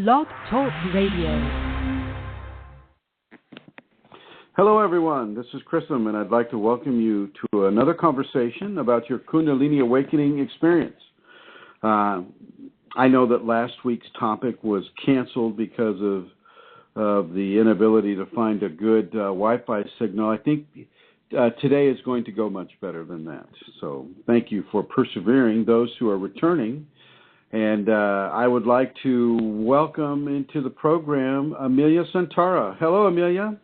Blog Talk Radio. Hello, everyone. This is Chrism, and I'd like to welcome you to another conversation about your Kundalini awakening experience. I know that last week's topic was canceled because of the inability to find a good Wi-Fi signal. I think today is going to go much better than that. So thank you for persevering, those who are returning. And I would like to welcome into the program Amelia Santara. Hello, Amelia.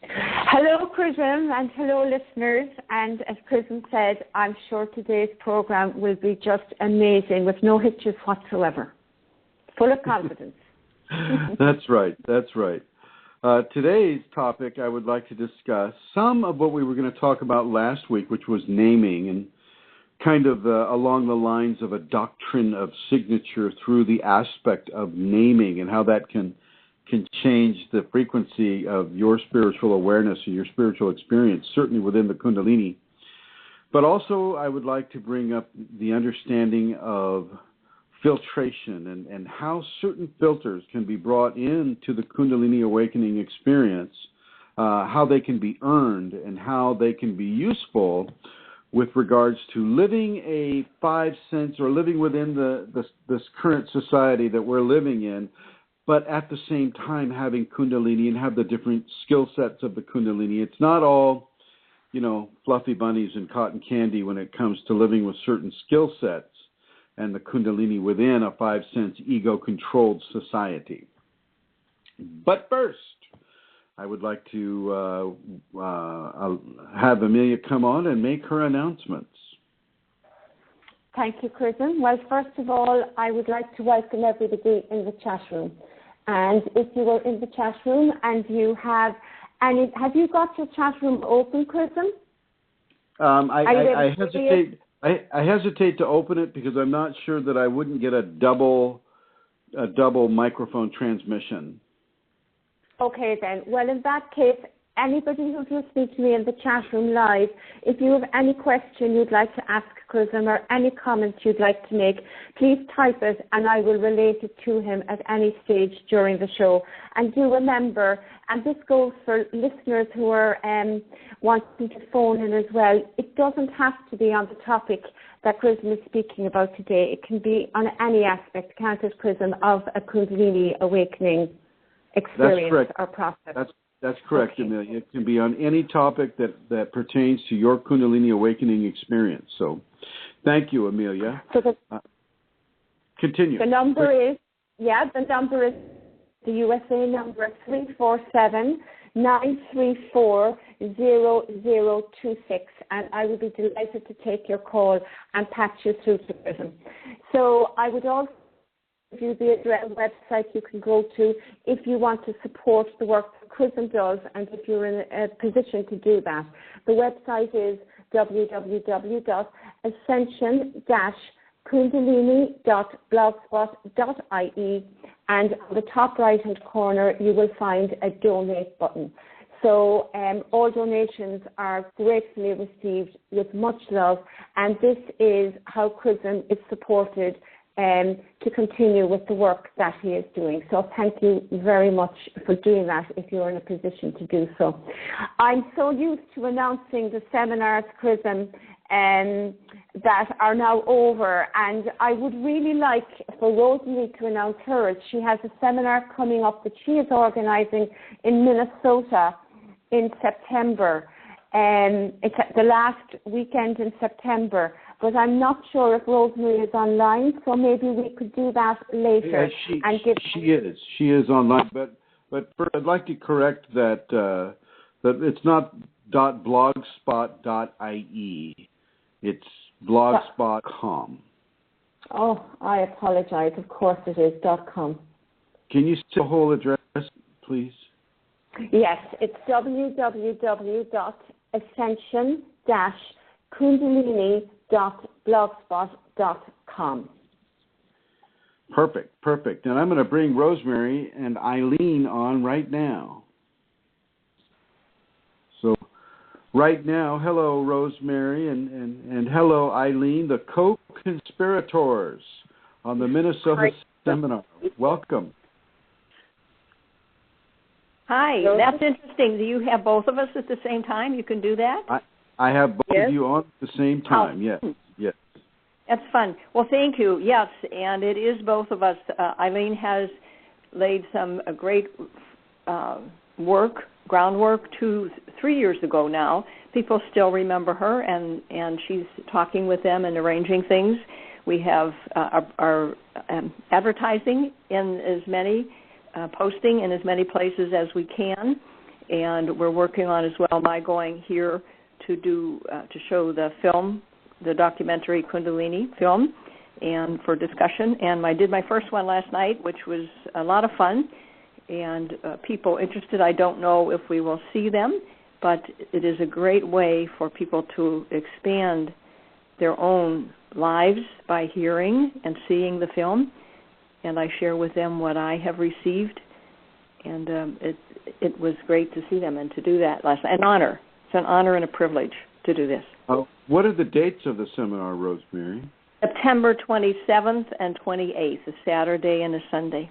Hello, Prism, and hello, listeners. And as Prism said, I'm sure today's program will be just amazing with no hitches whatsoever. Full of confidence. That's right. Today's topic, I would like to discuss some of what we were going to talk about last week, which was naming, and kind of along the lines of a doctrine of signature through the aspect of naming and how that can change the frequency of your spiritual awareness or your spiritual experience, certainly within the Kundalini. But also I would like to bring up the understanding of filtration and how certain filters can be brought into the Kundalini awakening experience, how they can be earned and how they can be useful with regards to living a 5 sense or living within this current society that we're living in, but at the same time having Kundalini and have the different skill sets of the Kundalini. It's not all, fluffy bunnies and cotton candy when it comes to living with certain skill sets and the Kundalini within a 5 sense ego-controlled society. But first, I would like to have Amelia come on and make her announcements. Thank you, Prism. Well, first of all, I would like to welcome everybody in the chat room. And if you are in the chat room and you have you got your chat room open, Prism? I hesitate to open it because I'm not sure that I wouldn't get a double microphone transmission. Okay, then. Well, in that case, anybody who's listening to me in the chat room live, if you have any question you'd like to ask Prism or any comment you'd like to make, please type it and I will relate it to him at any stage during the show. And do remember, and this goes for listeners who are wanting to phone in as well, it doesn't have to be on the topic that Prism is speaking about today. It can be on any aspect, can't it, Prism, of a Kundalini awakening experience or process. That's correct, okay. Amelia. It can be on any topic that pertains to your Kundalini awakening experience. So thank you, Amelia. So continue. The number is the USA number 347-934-0026, and I would be delighted to take your call and patch you through to Prism. So I would also give you the website you can go to if you want to support the work that Prism does and if you're in a position to do that. The website is www.ascension-kundalini.blogspot.ie, and on the top right-hand corner you will find a donate button. So all donations are gratefully received with much love, and this is how Prism is supported to continue with the work that he is doing. So thank you very much for doing that if you're in a position to do so. I'm so used to announcing the seminars, Prism, that are now over, and I would really like for Rosemary to announce hers. She has a seminar coming up that she is organizing in Minnesota in September. It's at the last weekend in September. But I'm not sure if Rosemary is online, so maybe we could do that later. Yeah, she is online. But first, I'd like to correct that it's not .blogspot.ie. It's blogspot.com. Oh, I apologize. Of course it is .com. Can you say the whole address, please? Yes, it's www.ascension-kundalini.blogspot.com. Perfect. And I'm going to bring Rosemary and Eileen on right now. So right now, hello, Rosemary, and hello, Eileen, the co-conspirators on the Minnesota seminar. Welcome. Hi, that's interesting. Do you have both of us at the same time? You can do that? I have both of you on at the same time, yes. Yes. That's fun. Well, thank you. Yes, and it is both of us. Eileen has laid some great groundwork 2-3 years ago now. People still remember her, and she's talking with them and arranging things. We have our advertising in as many, posting in as many places as we can, and we're working on as well my going here to show the film, the documentary Kundalini film, and for discussion. And I did my first one last night, which was a lot of fun, and people interested. I don't know if we will see them, but it is a great way for people to expand their own lives by hearing and seeing the film. And I share with them what I have received, and it was great to see them and to do that last night. An honor. It's an honor and a privilege to do this. What are the dates of the seminar, Rosemary? September 27th and 28th, a Saturday and a Sunday.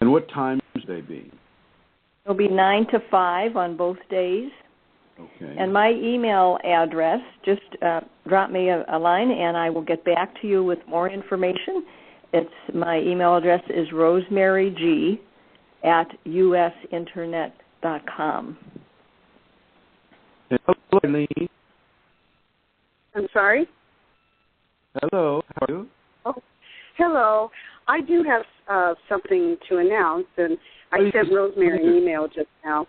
And what times will they be? It'll be 9 to 5 on both days. Okay. And my email address, just drop me a line and I will get back to you with more information. My email address is rosemary.g@usinternet.com. Hello, Eileen. I'm sorry? Hello, how are you? Oh, hello. I do have something to announce, and I sent Rosemary an email just now.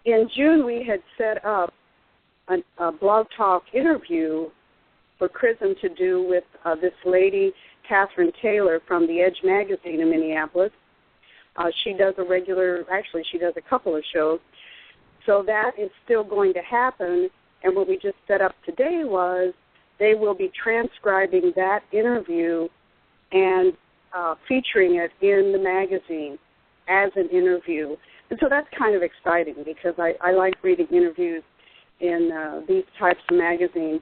In June, we had set up a Blog Talk interview for Chrism to do with this lady, Catherine Taylor, from the Edge magazine in Minneapolis. She does she does a couple of shows. So that is still going to happen, and what we just set up today was they will be transcribing that interview and featuring it in the magazine as an interview. And so that's kind of exciting because I like reading interviews in these types of magazines.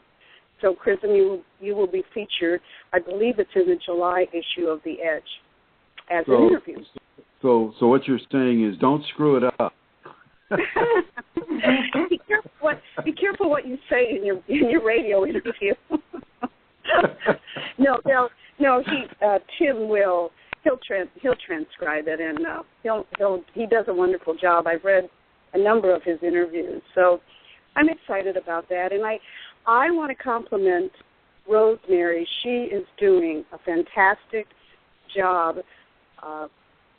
So, Chrism, you will be featured. I believe it's in the July issue of The Edge as an interview. So what you're saying is don't screw it up. Be careful what you say in your radio interview. No, Tim will. He'll transcribe it, and he does a wonderful job. I've read a number of his interviews, so I'm excited about that. And I want to compliment Rosemary. She is doing a fantastic job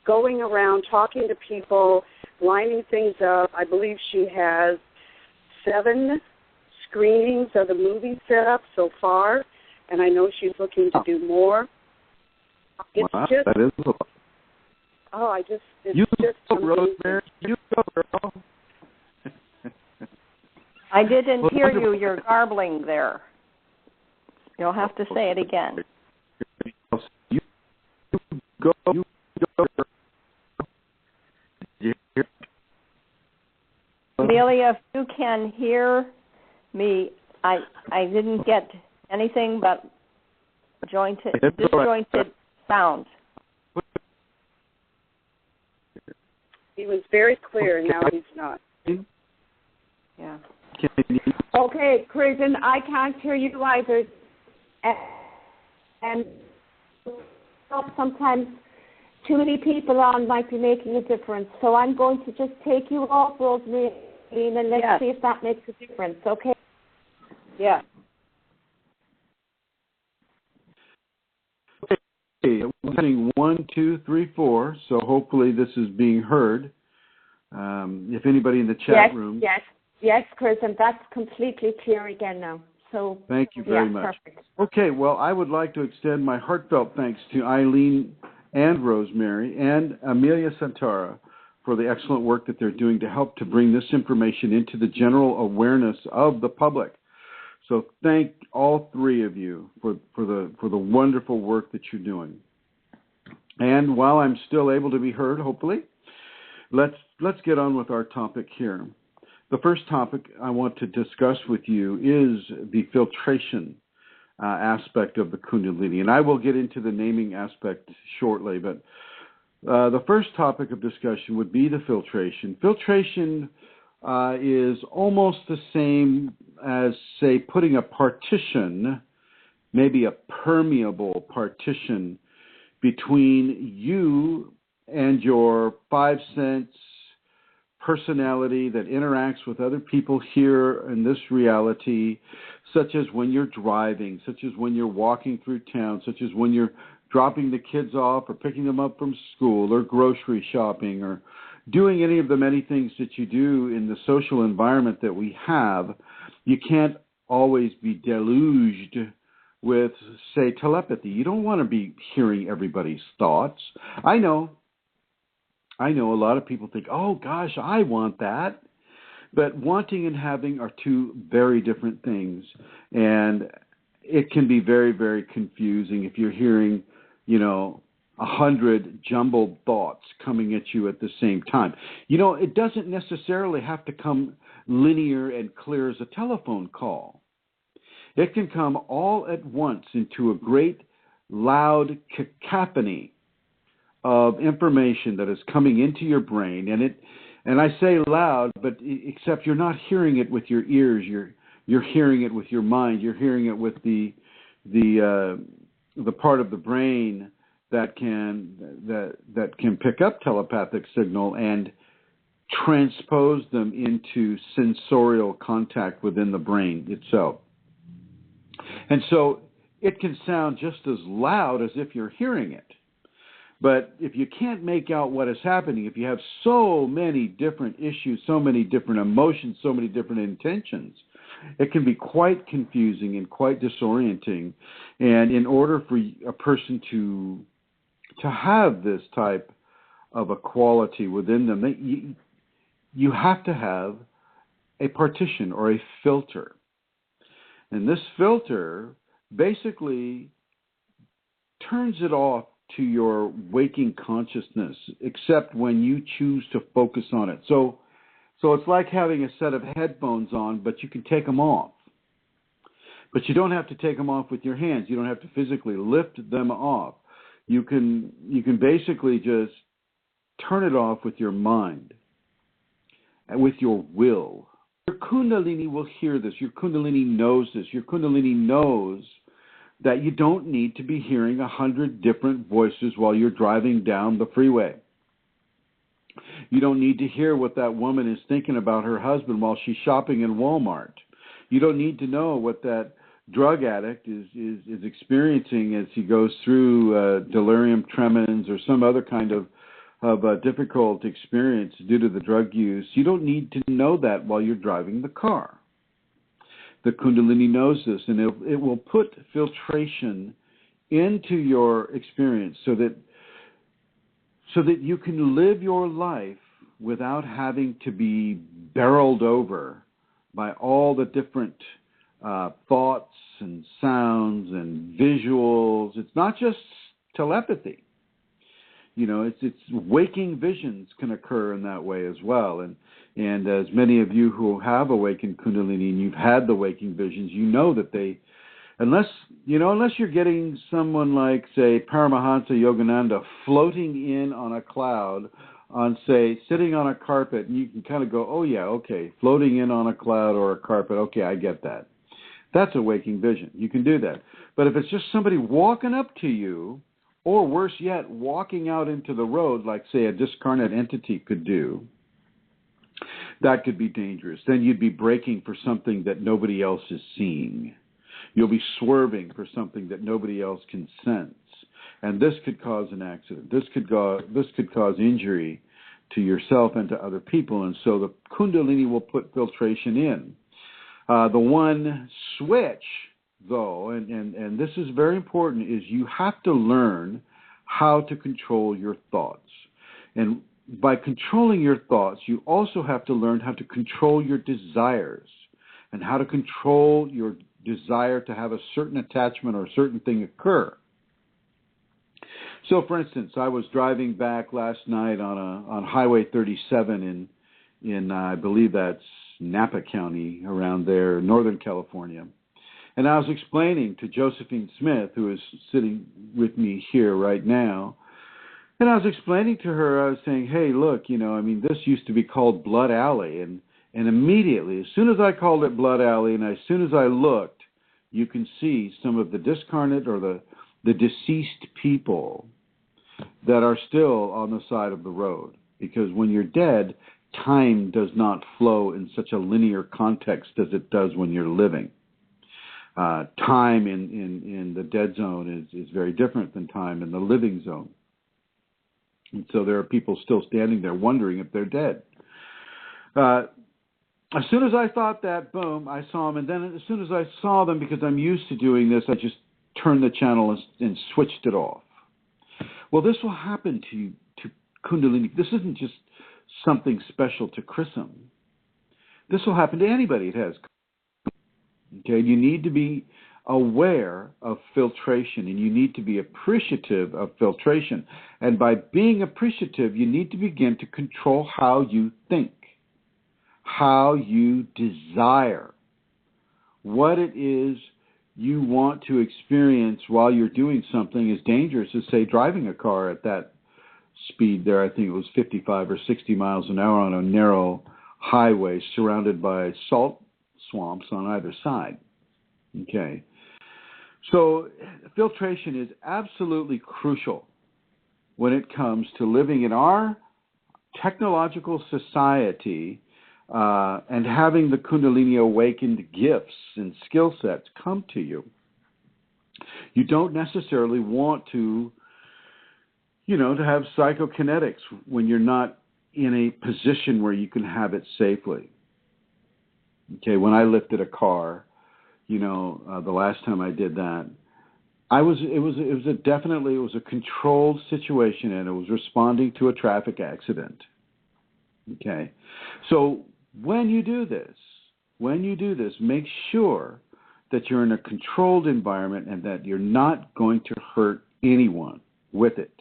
going around talking to people, lining things up. I believe she has 7 screenings of the movie set up so far, and I know she's looking to do more. It's wow, just, that is a lot. You go, Rosemary. You go, girl. I didn't hear you. You're garbling there. You'll have to say it again. You go. Amelia, if you can hear me, I didn't get anything but disjointed sound. He was very clear, and now he's not. Yeah. Okay, Chrism, I can't hear you either. And sometimes too many people on might be making a difference. So I'm going to just take you off, Rosemary, and let's see if that makes a difference, okay? Yeah. Okay, we're saying 1, 2, 3, 4, so hopefully this is being heard. If anybody in the chat room... Yes, Chrism, that's completely clear again now. So thank you very much. Perfect. Okay, well, I would like to extend my heartfelt thanks to Eileen and Rosemary and Amelia Santara for the excellent work that they're doing to help to bring this information into the general awareness of the public. So thank all 3 of you for the wonderful work that you're doing. And while I'm still able to be heard, hopefully, let's get on with our topic here. The first topic I want to discuss with you is the filtration aspect of the Kundalini. And I will get into the naming aspect shortly, but The first topic of discussion would be the filtration. Filtration is almost the same as, say, putting a partition, maybe a permeable partition, between you and your 5 sense personality that interacts with other people here in this reality, such as when you're driving, such as when you're walking through town, such as when you're dropping the kids off or picking them up from school or grocery shopping or doing any of the many things that you do in the social environment that we have. You can't always be deluged with, say, telepathy. You don't want to be hearing everybody's thoughts. I know a lot of people think, oh, gosh, I want that. But wanting and having are two very different things. And it can be very, very confusing if you're hearing, 100 jumbled thoughts coming at you at the same time. It doesn't necessarily have to come linear and clear as a telephone call. It can come all at once into a great loud cacophony of information that is coming into your brain, and I say loud, but except you're not hearing it with your ears, you're hearing it with your mind, you're hearing it with the part of the brain that can pick up telepathic signal and transpose them into sensorial contact within the brain itself. And so it can sound just as loud as if you're hearing it. But if you can't make out what is happening, if you have so many different issues, so many different emotions, so many different intentions, it can be quite confusing and quite disorienting. And in order for a person to have this type of a quality within them, you have to have a partition or a filter. And this filter basically turns it off to your waking consciousness, except when you choose to focus on it. So it's like having a set of headphones on, but you can take them off. But you don't have to take them off with your hands. You don't have to physically lift them off. You can basically just turn it off with your mind and with your will. Your Kundalini will hear this. Your Kundalini knows this. Your Kundalini knows that you don't need to be hearing 100 different voices while you're driving down the freeway. You don't need to hear what that woman is thinking about her husband while she's shopping in Walmart. You don't need to know what that drug addict is experiencing as he goes through delirium tremens or some other kind of difficult experience due to the drug use. You don't need to know that while you're driving the car. The Kundalini knows this, and it will put filtration into your experience so that you can live your life without having to be barreled over by all the different thoughts and sounds and visuals. It's not just telepathy. It's waking visions can occur in that way as well. And as many of you who have awakened Kundalini and you've had the waking visions, you know that they, unless you're getting someone like, say, Paramahansa Yogananda floating in on a cloud, sitting on a carpet, and you can kind of go, oh yeah, okay, floating in on a cloud or a carpet, okay, I get that. That's a waking vision. You can do that. But if it's just somebody walking up to you, or worse yet, walking out into the road, like, say, a discarnate entity could do, that could be dangerous. Then you'd be braking for something that nobody else is seeing. You'll be swerving for something that nobody else can sense. And this could cause an accident. This could cause injury to yourself and to other people. And so the Kundalini will put filtration in. The one switch, though, and this is very important, is you have to learn how to control your thoughts. And by controlling your thoughts, you also have to learn how to control your desires and how to control your desire to have a certain attachment or a certain thing occur. So, for instance, I was driving back last night on Highway 37 in I believe that's Napa County, around there, Northern California. And I was explaining to Josephine Smith, who is sitting with me here right now, And I was explaining to her, I was saying, hey, look, this used to be called Blood Alley. And immediately, as soon as I called it Blood Alley and as soon as I looked, you can see some of the discarnate or the deceased people that are still on the side of the road. Because when you're dead, time does not flow in such a linear context as it does when you're living. Time in the dead zone is very different than time in the living zone. And so there are people still standing there wondering if they're dead. As soon as I thought that, boom, I saw them. And then as soon as I saw them, because I'm used to doing this, I just turned the channel and switched it off. Well, this will happen to Kundalini. This isn't just something special to Chrism. This will happen to anybody that has. Okay, you need to be aware of filtration, and you need to be appreciative of filtration. And by being appreciative, you need to begin to control how you think, how you desire, what it is you want to experience while you're doing something as dangerous as, say, driving a car at that speed there. I think it was 55 or 60 miles an hour on a narrow highway surrounded by salt swamps on either side. Okay. So filtration is absolutely crucial when it comes to living in our technological society and having the Kundalini awakened gifts and skill sets come to you. You don't necessarily want to have psychokinetics when you're not in a position where you can have it safely. Okay, when I lifted a car, the last time I did that, it was a controlled situation, and it was responding to a traffic accident. Okay, so when you do this, make sure that you're in a controlled environment and that you're not going to hurt anyone with it.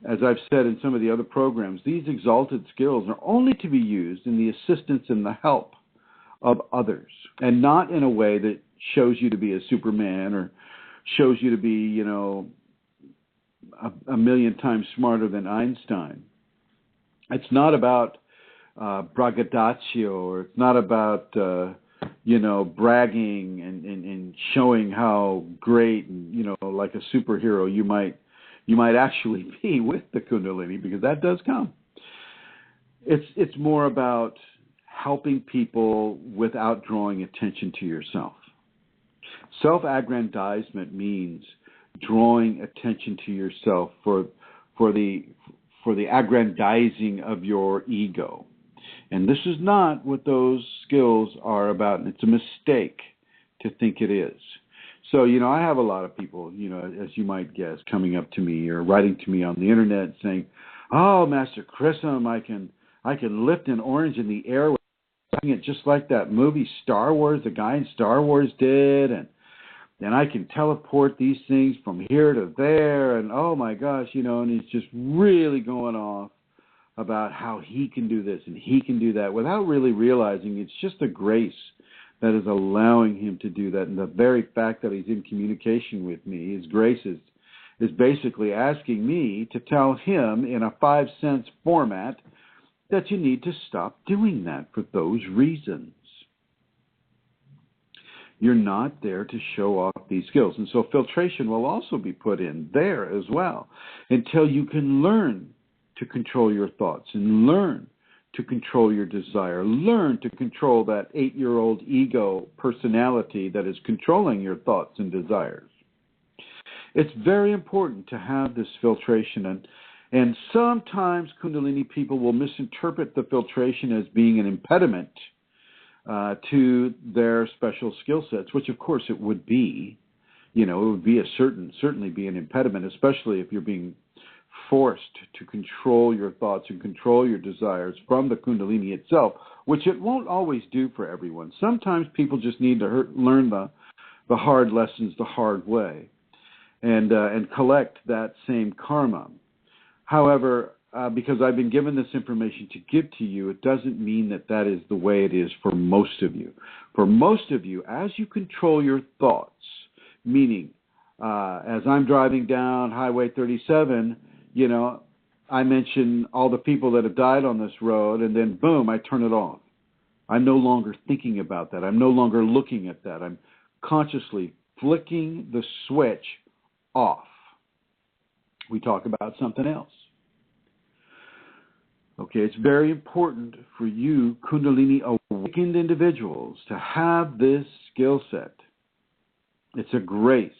As I've said in some of the other programs, these exalted skills are only to be used in the assistance and the help of others, and not in a way that shows you to be a Superman or shows you to be, a million times smarter than Einstein. It's not about braggadocio, or it's not about, bragging and showing how great and, like a superhero you might actually be with the Kundalini, because that does come. It's more about helping people without drawing attention to yourself. Self-aggrandizement means drawing attention to yourself for the aggrandizing of your ego. And this is not what those skills are about, and it's a mistake to think it is. So, I have a lot of people, as you might guess, coming up to me or writing to me on the internet saying, "Oh, Master Chrism, I can lift an orange in the air with it just like that movie Star Wars, the guy in Star Wars did, and I can teleport these things from here to there, and oh my gosh, and he's just really going off about how he can do this and he can do that without really realizing it's just a grace that is allowing him to do that. And the very fact that he's in communication with me, his grace is basically asking me to tell him in a 5-sense format that you need to stop doing that for those reasons. You're not there to show off these skills. And so filtration will also be put in there as well until you can learn to control your thoughts and learn to control your desire. Learn to control that 8-year-old ego personality that is controlling your thoughts and desires. It's very important to have this filtration, and sometimes Kundalini people will misinterpret the filtration as being an impediment to their special skill sets, which of course it would be. It would be certainly be an impediment, especially if you're being forced to control your thoughts and control your desires from the Kundalini itself, which it won't always do for everyone. Sometimes people just need to learn the hard lessons the hard way and collect that same karma. However, because I've been given this information to give to you, it doesn't mean that is the way it is for most of you. For most of you, as you control your thoughts, meaning as I'm driving down Highway 37, you know, I mention all the people that have died on this road, and then boom, I turn it off. I'm no longer thinking about that. I'm no longer looking at that. I'm consciously flicking the switch off. We talk about something else. Okay, it's very important for you, Kundalini awakened individuals, to have this skill set. It's a grace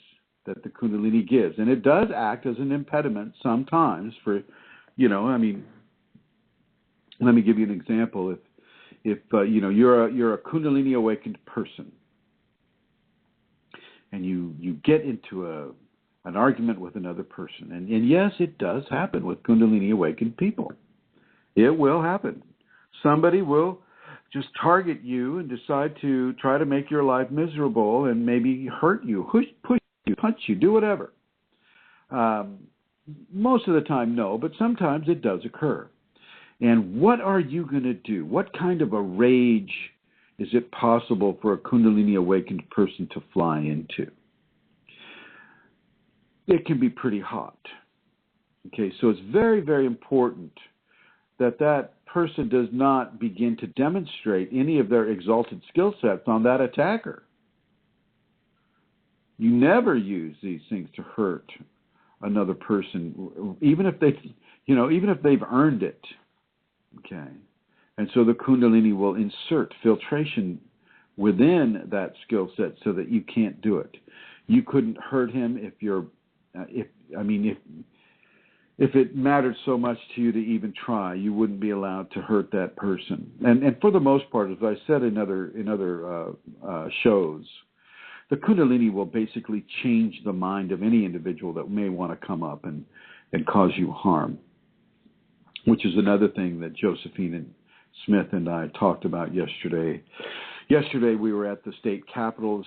that the Kundalini gives, and it does act as an impediment sometimes for, you know, I mean, let me give you an example. If you know, you're a Kundalini awakened person, and you get into an argument with another person, and yes, it does happen with Kundalini awakened people. It will happen. Somebody will just target you and decide to try to make your life miserable and maybe hurt you, push you, punch you, do whatever. Most of the time, no, but sometimes it does occur. And what are you going to do? What kind of a rage is it possible for a Kundalini awakened person to fly into? It can be pretty hot. Okay, so it's very, very important that person does not begin to demonstrate any of their exalted skill sets on that attacker. You never use these things to hurt another person, even if they've earned it. Okay, and so the Kundalini will insert filtration within that skill set so that you can't do it. You couldn't hurt him if it mattered so much to you to even try. You wouldn't be allowed to hurt that person. And for the most part, as I said in other shows, the Kundalini will basically change the mind of any individual that may want to come up and cause you harm, which is another thing that Josephine Smith and I talked about yesterday. Yesterday we were at the state capital of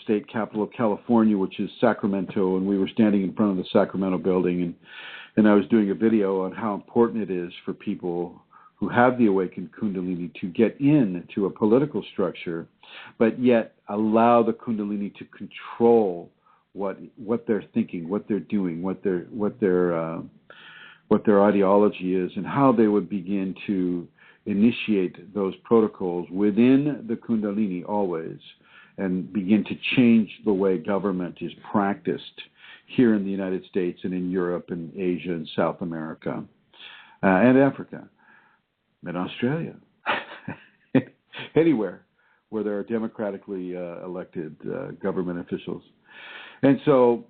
California, which is Sacramento, and we were standing in front of the Sacramento building, and I was doing a video on how important it is for people who have the awakened Kundalini to get into a political structure, but yet allow the Kundalini to control what they're thinking, what they're doing, what their ideology is, and how they would begin to initiate those protocols within the Kundalini always, and begin to change the way government is practiced here in the United States and in Europe and Asia and South America and Africa and Australia, anywhere where there are democratically elected government officials. And so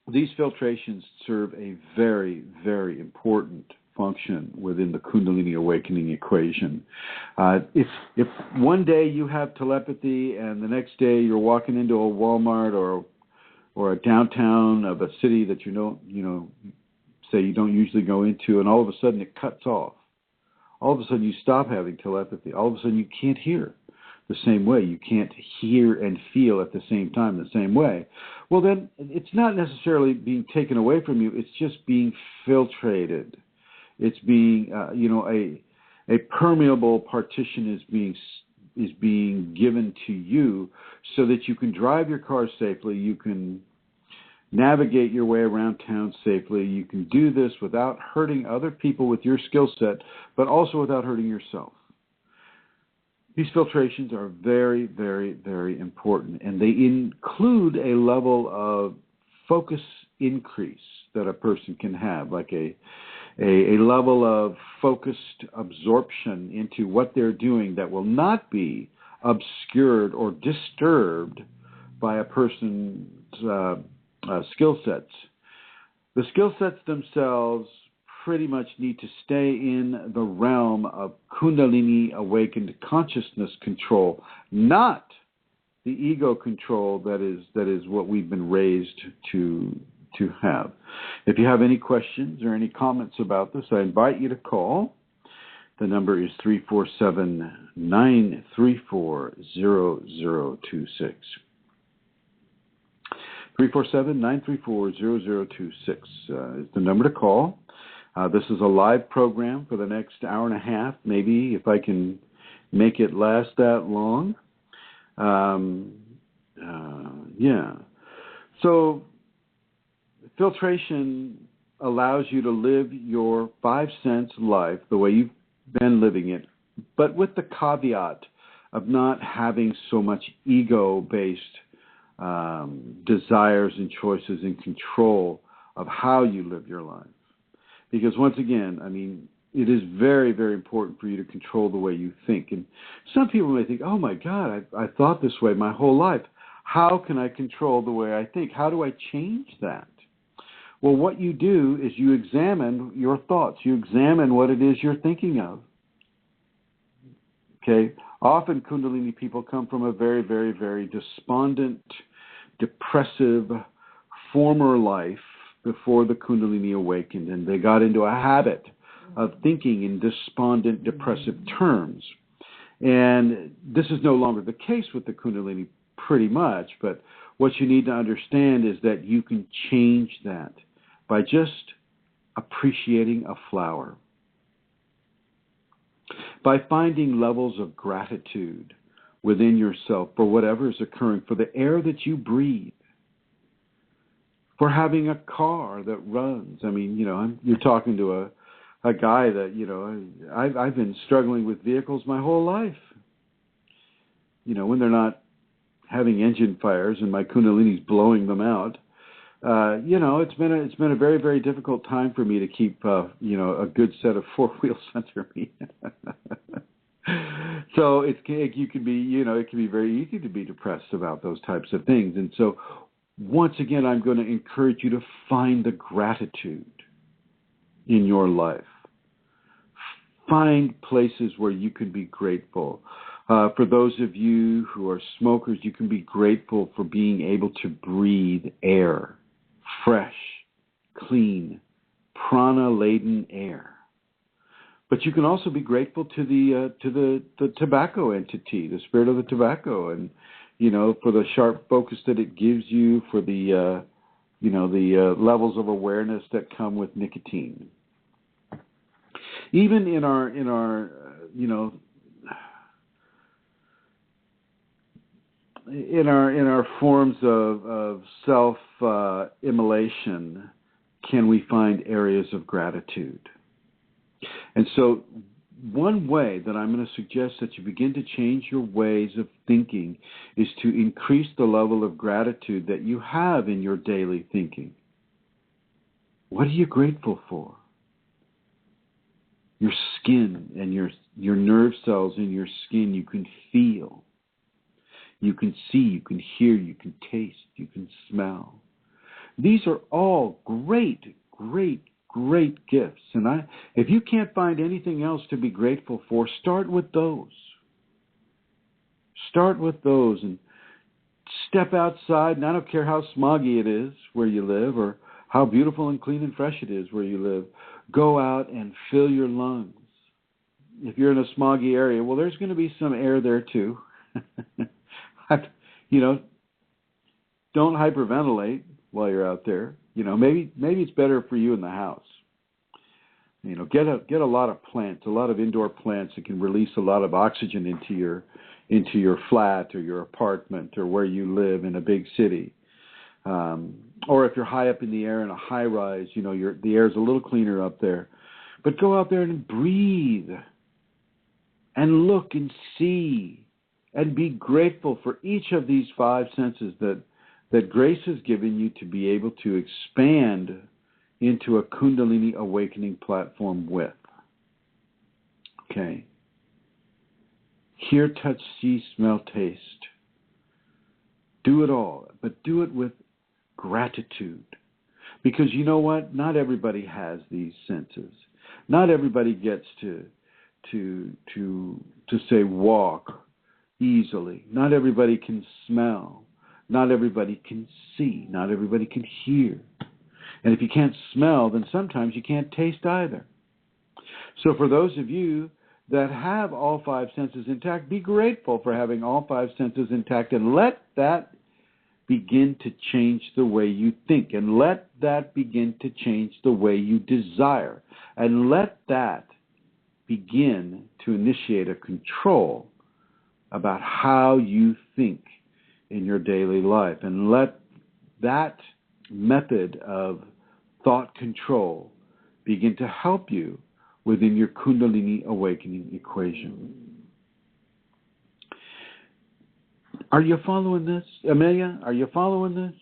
these filtrations serve a very, very important function within the Kundalini awakening equation. If one day you have telepathy and the next day you're walking into a Walmart or a downtown of a city that you don't usually go into, and all of a sudden it cuts off. All of a sudden you stop having telepathy. All of a sudden you can't hear the same way. You can't hear and feel at the same time the same way. Well, then it's not necessarily being taken away from you. It's just being filtrated. It's being, a permeable partition is being given to you so that you can drive your car safely. You can navigate your way around town safely. You can do this without hurting other people with your skill set, but also without hurting yourself. These filtrations are very, very, very important, and they include a level of focus increase that a person can have, like a level of focused absorption into what they're doing that will not be obscured or disturbed by a person's skill sets. The skill sets themselves pretty much need to stay in the realm of Kundalini awakened consciousness control, not the ego control that is what we've been raised to have. If you have any questions or any comments about this, I invite you to call. The number is 347-934-0026. 347-934-0026 is the number to call. This is a live program for the next hour and a half, maybe, if I can make it last that long. So filtration allows you to live your 5 sense life the way you've been living it, but with the caveat of not having so much ego-based desires and choices and control of how you live your life. Because once again, I mean, it is very, very important for you to control the way you think. And some people may think, oh my God, I thought this way my whole life. How can I control the way I think? How do I change that? Well, what you do is you examine your thoughts. You examine what it is you're thinking of. Okay? Often Kundalini people come from a very, very, very despondent, depressive former life before the Kundalini awakened, and they got into a habit of thinking in despondent, depressive terms. And this is no longer the case with the Kundalini pretty much, but what you need to understand is that you can change that by just appreciating a flower, by finding levels of gratitude within yourself for whatever is occurring, for the air that you breathe, for having a car that runs. I mean, you know, you're talking to a guy that, you know, I've been struggling with vehicles my whole life. You know, when they're not having engine fires and my Kundalini's blowing them out, you know, it's been a very, very difficult time for me to keep, you know, a good set of four wheels under me. So it can be very easy to be depressed about those types of things. And so once again, I'm going to encourage you to find the gratitude in your life. Find places where you can be grateful. For those of you who are smokers, you can be grateful for being able to breathe air, fresh, clean, prana-laden air. But you can also be grateful to the tobacco entity, the spirit of the tobacco, and you know, for the sharp focus that it gives you, for the levels of awareness that come with nicotine. Even in our forms of self immolation, can we find areas of gratitude? And so one way that I'm going to suggest that you begin to change your ways of thinking is to increase the level of gratitude that you have in your daily thinking. What are you grateful for? Your skin and your nerve cells in your skin, you can feel. You can see, you can hear, you can taste, you can smell. These are all great gifts. And if you can't find anything else to be grateful for, start with those. Start with those and step outside. And I don't care how smoggy it is where you live or how beautiful and clean and fresh it is where you live. Go out and fill your lungs. If you're in a smoggy area, well, there's going to be some air there too. You know, don't hyperventilate while you're out there. You know, maybe it's better for you in the house. You know, get a lot of plants, a lot of indoor plants that can release a lot of oxygen into your flat or your apartment or where you live in a big city. Or if you're high up in the air in a high rise, you know, the air's a little cleaner up there. But go out there and breathe and look and see and be grateful for each of these five senses that Grace has given you to be able to expand into a Kundalini awakening platform with. Okay. Hear, touch, see, smell, taste. Do it all, but do it with gratitude. Because you know what? Not everybody has these senses. Not everybody gets to say walk easily. Not everybody can smell. Not everybody can see. Not everybody can hear. And if you can't smell, then sometimes you can't taste either. So for those of you that have all five senses intact, be grateful for having all five senses intact and let that begin to change the way you think, and let that begin to change the way you desire, and let that begin to initiate a control about how you think in your daily life, and let that method of thought control begin to help you within your Kundalini awakening equation. Are you following this? Amelia, are you following this?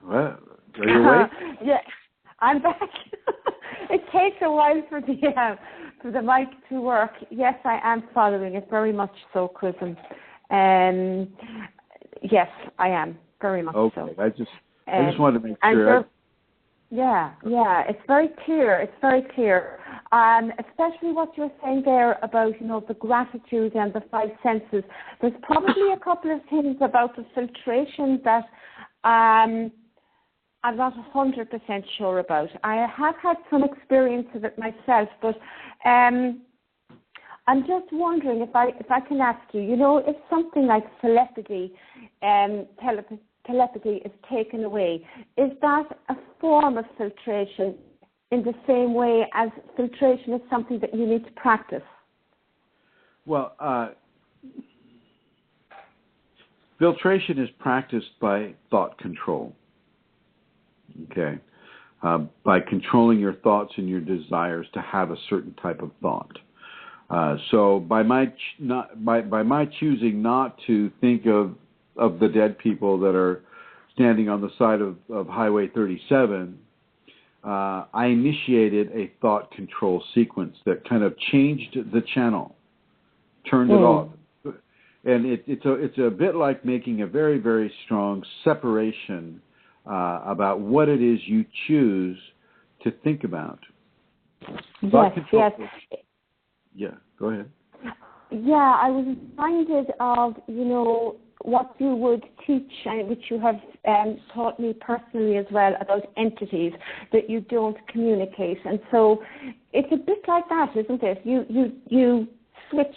Well, are you awake? Yeah, I'm back. It takes a while for the mic to work. Yes, I am following it very much so, Chrism. Yes, I am very much so. Okay, I just wanted to make sure. Yeah, it's very clear. It's very clear. Especially what you're saying there about, the gratitude and the five senses. There's probably a couple of things about the filtration that I'm not 100% sure about. I have had some experience of it myself, but I'm just wondering if I can ask you, if something like telepathy is taken away, is that a form of filtration in the same way as filtration is something that you need to practice? Well, filtration is practiced by thought control. Okay, by controlling your thoughts and your desires to have a certain type of thought. So by my choosing not to think of the dead people that are standing on the side of Highway 37, I initiated a thought control sequence that kind of changed the channel, turned it off. And it's a bit like making a very, very strong separation about what it is you choose to think about. Yes. Yeah, go ahead. Yeah, I was reminded of, what you would teach, and which you have taught me personally as well, about entities that you don't communicate. And so it's a bit like that, isn't it? You switch.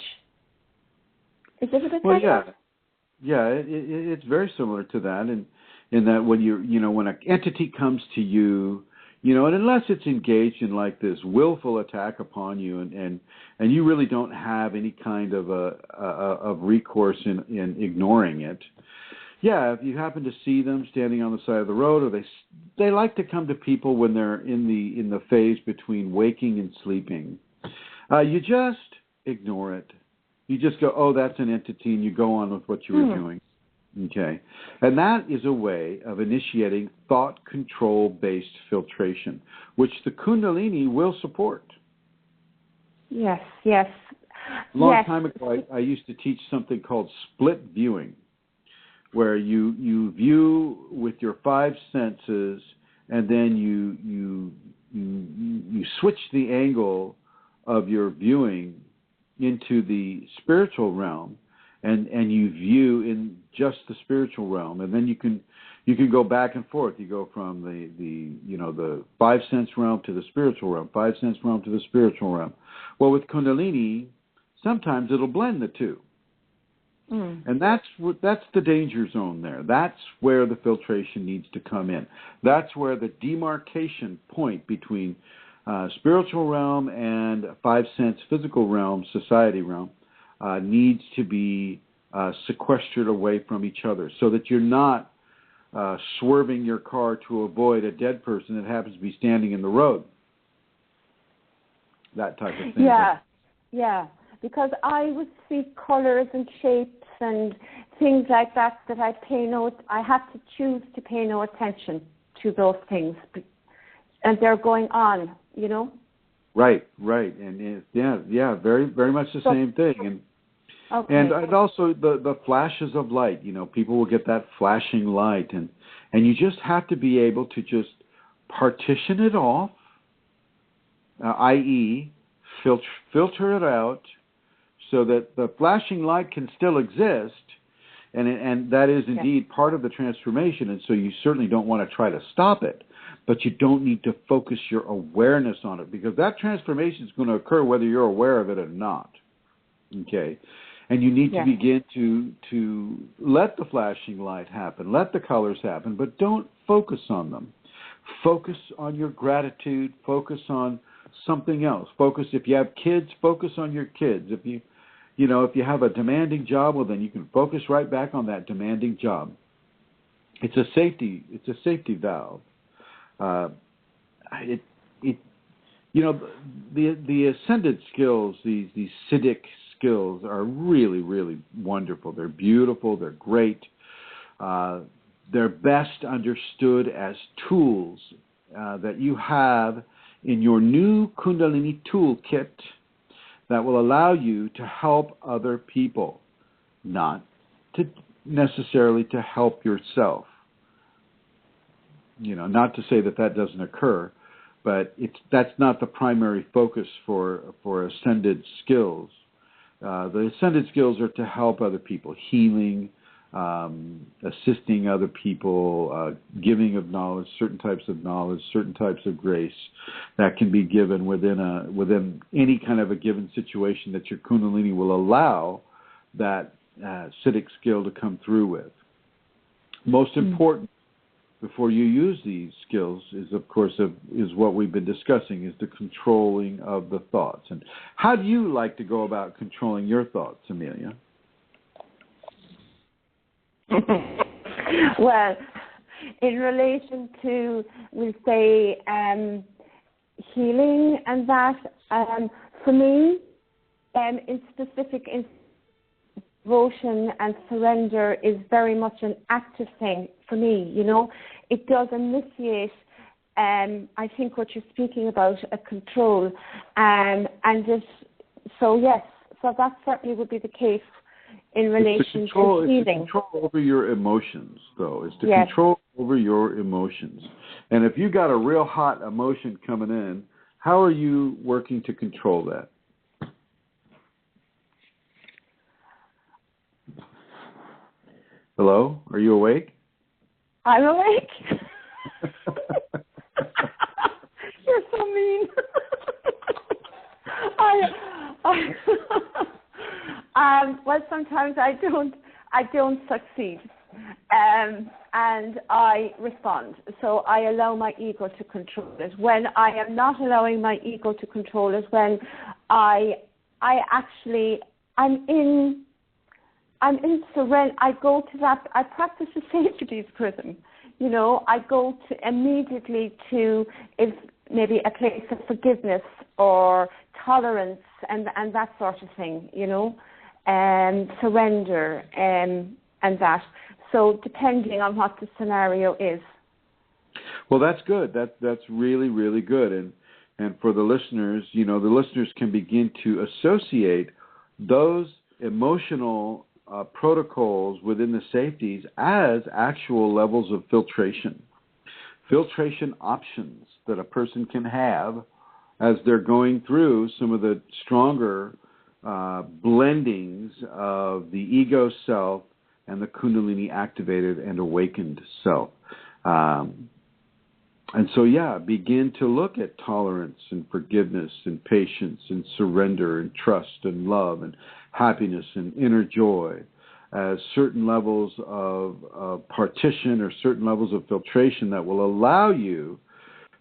Is it a bit like that? Yeah, it's very similar to that, in that when when an entity comes to you, and unless it's engaged in like this willful attack upon you, and you really don't have any kind of recourse in ignoring it. Yeah, if you happen to see them standing on the side of the road, or they like to come to people when they're in the phase between waking and sleeping. You just ignore it. You just go, oh, that's an entity, and you go on with what you were doing. Okay. And that is a way of initiating thought control-based filtration, which the Kundalini will support. Yes. Long time ago, I used to teach something called split viewing, where you view with your five senses, and then you switch the angle of your viewing into the spiritual realm, and you view in just the spiritual realm, and then you can go back and forth. You go from the five sense realm to the spiritual realm, five sense realm to the spiritual realm. Well, with Kundalini, sometimes it'll blend the two, and that's the danger zone there. That's where the filtration needs to come in. That's where the demarcation point between spiritual realm and five sense physical realm, society realm, needs to be sequestered away from each other, so that you're not swerving your car to avoid a dead person that happens to be standing in the road. That type of thing. Yeah. Because I would see colours and shapes and things like that I have to choose to pay no attention to those things, and they're going on, Right, and very, very much the same thing, and also the flashes of light. People will get that flashing light, and you just have to be able to just partition it off, i.e., filter it out, so that the flashing light can still exist, and that is indeed part of the transformation, and so you certainly don't want to try to stop it. But you don't need to focus your awareness on it, because that transformation is going to occur whether you're aware of it or not. Okay? And you need to begin to let the flashing light happen, let the colors happen, but don't focus on them. Focus on your gratitude, focus on something else. If you have kids, focus on your kids. If you have a demanding job, well, then you can focus right back on that demanding job. It's a safety valve. The ascended skills, these Siddhic skills are really, really wonderful. They're beautiful. They're great. They're best understood as tools that you have in your new Kundalini toolkit that will allow you to help other people, not to necessarily to help yourself. Not to say that doesn't occur, but that's not the primary focus for ascended skills. The ascended skills are to help other people, healing, assisting other people, giving of knowledge, certain types of grace that can be given within any kind of a given situation that your Kundalini will allow that Siddhic skill to come through with. Most important before you use these skills is, of course, is what we've been discussing, is the controlling of the thoughts. And how do you like to go about controlling your thoughts, Amelia? Well, in relation to, we'll say, healing and that, for me, in specific devotion and surrender is very much an active thing for me, It does initiate, I think, what you're speaking about, a control. So that certainly would be the case in relation to healing. It's to control over your emotions, though. It's to control over your emotions. And if you got a real hot emotion coming in, how are you working to control that? Hello? Are you awake? I'm awake. You're so mean. Well, sometimes I don't succeed, and I respond. So I allow my ego to control it. When I am not allowing my ego to control it, when I'm in surrender. I go to that. I practice the safeties prism. I go to immediately to maybe a place of forgiveness or tolerance and that sort of thing. And surrender and that. So depending on what the scenario is. Well, that's good. That's really, really good. And for the listeners, the listeners can begin to associate those emotional protocols within the safeties as actual levels of filtration options that a person can have as they're going through some of the stronger blendings of the ego self and the Kundalini activated and awakened self. And so, begin to look at tolerance and forgiveness and patience and surrender and trust and love and happiness and inner joy as certain levels of partition or certain levels of filtration that will allow you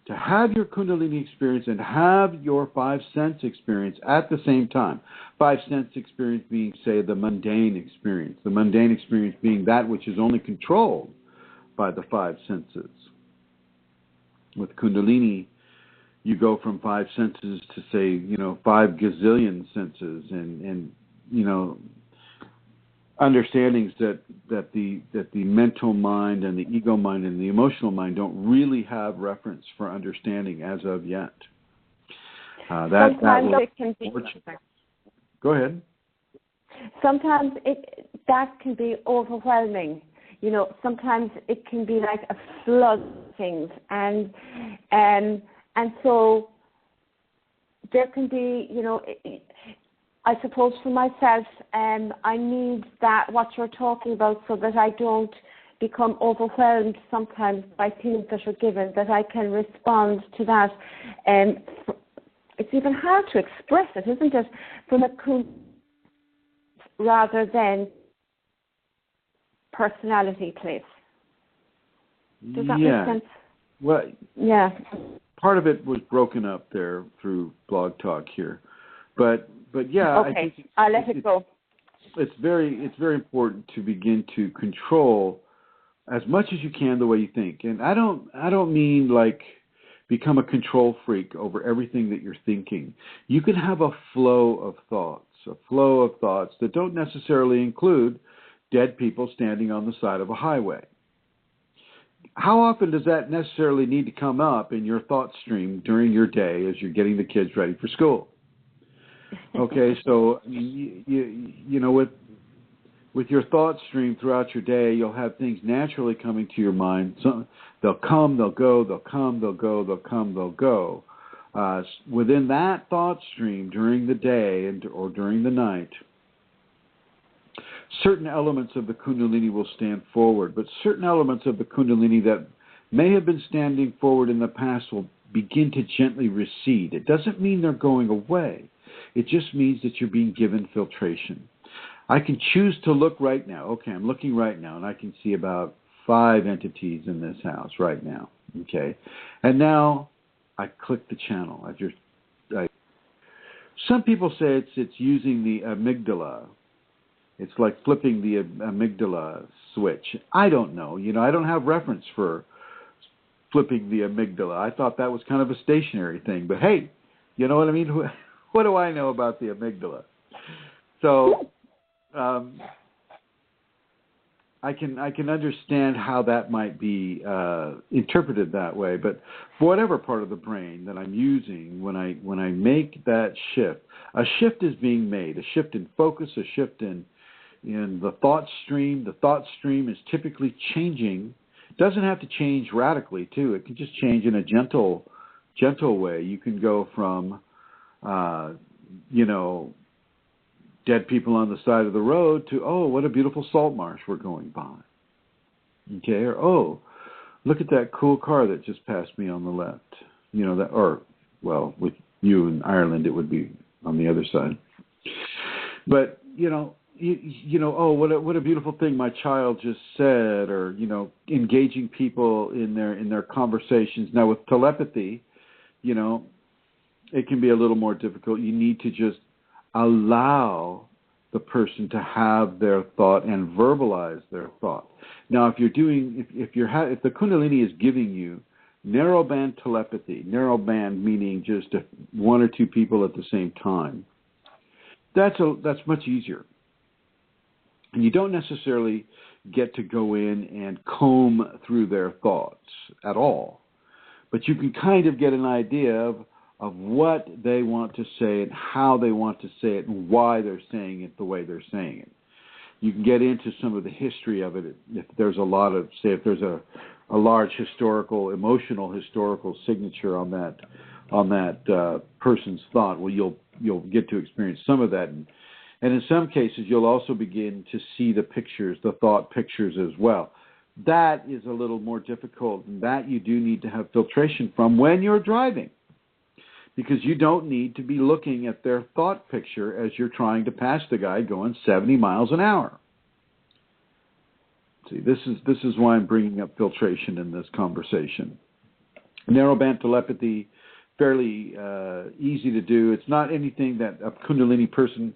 to have your Kundalini experience and have your five-sense experience at the same time. Five-sense experience being, say, the mundane experience. The mundane experience being that which is only controlled by the five senses. With Kundalini, you go from five senses to, say, 5 gazillion senses and understandings that the mental mind and the ego mind and the emotional mind don't really have reference for understanding as of yet. Sometimes it can be. Go ahead. Sometimes that can be overwhelming. Sometimes it can be like a flood of things, and so there can be, I suppose for myself, I need that, what you're talking about, so that I don't become overwhelmed sometimes by things that are given, that I can respond to that. It's even hard to express it, isn't it, from a rather than personality place. Does that make sense? Well, yeah. Part of it was broken up there through Blog Talk here, but yeah. Okay, I think I'll let it go. It's very important to begin to control as much as you can the way you think. And I don't mean like become a control freak over everything that you're thinking. You can have a flow of thoughts that don't necessarily include dead people standing on the side of a highway. How often does that necessarily need to come up in your thought stream during your day as you're getting the kids ready for school? Okay, so you know, with your thought stream throughout your day, you'll have things naturally coming to your mind. So they'll come, they'll go, they'll come, they'll go, they'll come, they'll go. Within that thought stream during the day or during the night, certain elements of the Kundalini will stand forward, but certain elements of the Kundalini that may have been standing forward in the past will begin to gently recede. It doesn't mean they're going away. It just means that you're being given filtration. I can choose to look right now. Okay, I'm looking right now, and I can see about 5 entities in this house right now. Okay, and now I click the channel. Some people say it's using the amygdala. It's like flipping the amygdala switch. I don't know. You know, I don't have reference for flipping the amygdala. I thought that was kind of a stationary thing. But hey, you know what I mean? What do I know about the amygdala? So I can understand how that might be interpreted that way. But for whatever part of the brain that I'm using when I make that shift, a shift is being made. A shift in focus, a shift in the thought stream. The thought stream is typically changing. It doesn't have to change radically, too. It can just change in a gentle way. You can go from, dead people on the side of the road to, oh, what a beautiful salt marsh we're going by. Okay, or, oh, look at that cool car that just passed me on the left. You know, that, or, well, with you in Ireland, it would be on the other side. But, oh, what a beautiful thing my child just said, or, engaging people in their conversations. Now, with telepathy, it can be a little more difficult. You need to just allow the person to have their thought and verbalize their thought. Now, if the Kundalini is giving you narrowband telepathy, narrowband meaning just 1 or 2 people at the same time, that's much easier. And you don't necessarily get to go in and comb through their thoughts at all, but you can kind of get an idea of what they want to say and how they want to say it and why they're saying it the way they're saying it. You can get into some of the history of it if there's a lot of, say, if there's a large emotional historical signature on that person's thought. Well, you'll get to experience some of that, and in some cases you'll also begin to see the pictures, the thought pictures as well. That is a little more difficult, and that you do need to have filtration from when you're driving, because you don't need to be looking at their thought picture as you're trying to pass the guy going 70 miles an hour. See, this is why I'm bringing up filtration in this conversation. Narrowband telepathy, fairly easy to do. It's not anything that a Kundalini person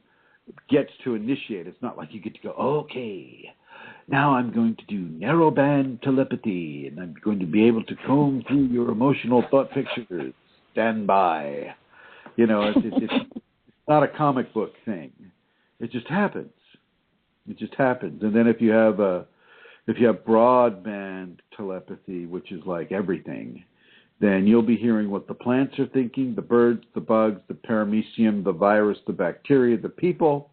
gets to initiate. It's not like you get to go, okay, now I'm going to do narrowband telepathy, and I'm going to be able to comb through your emotional thought pictures. Stand by. It's not a comic book thing. It just happens. It just happens. And then if you have broadband telepathy, which is like everything, then you'll be hearing what the plants are thinking, the birds, the bugs, the paramecium, the virus, the bacteria, the people,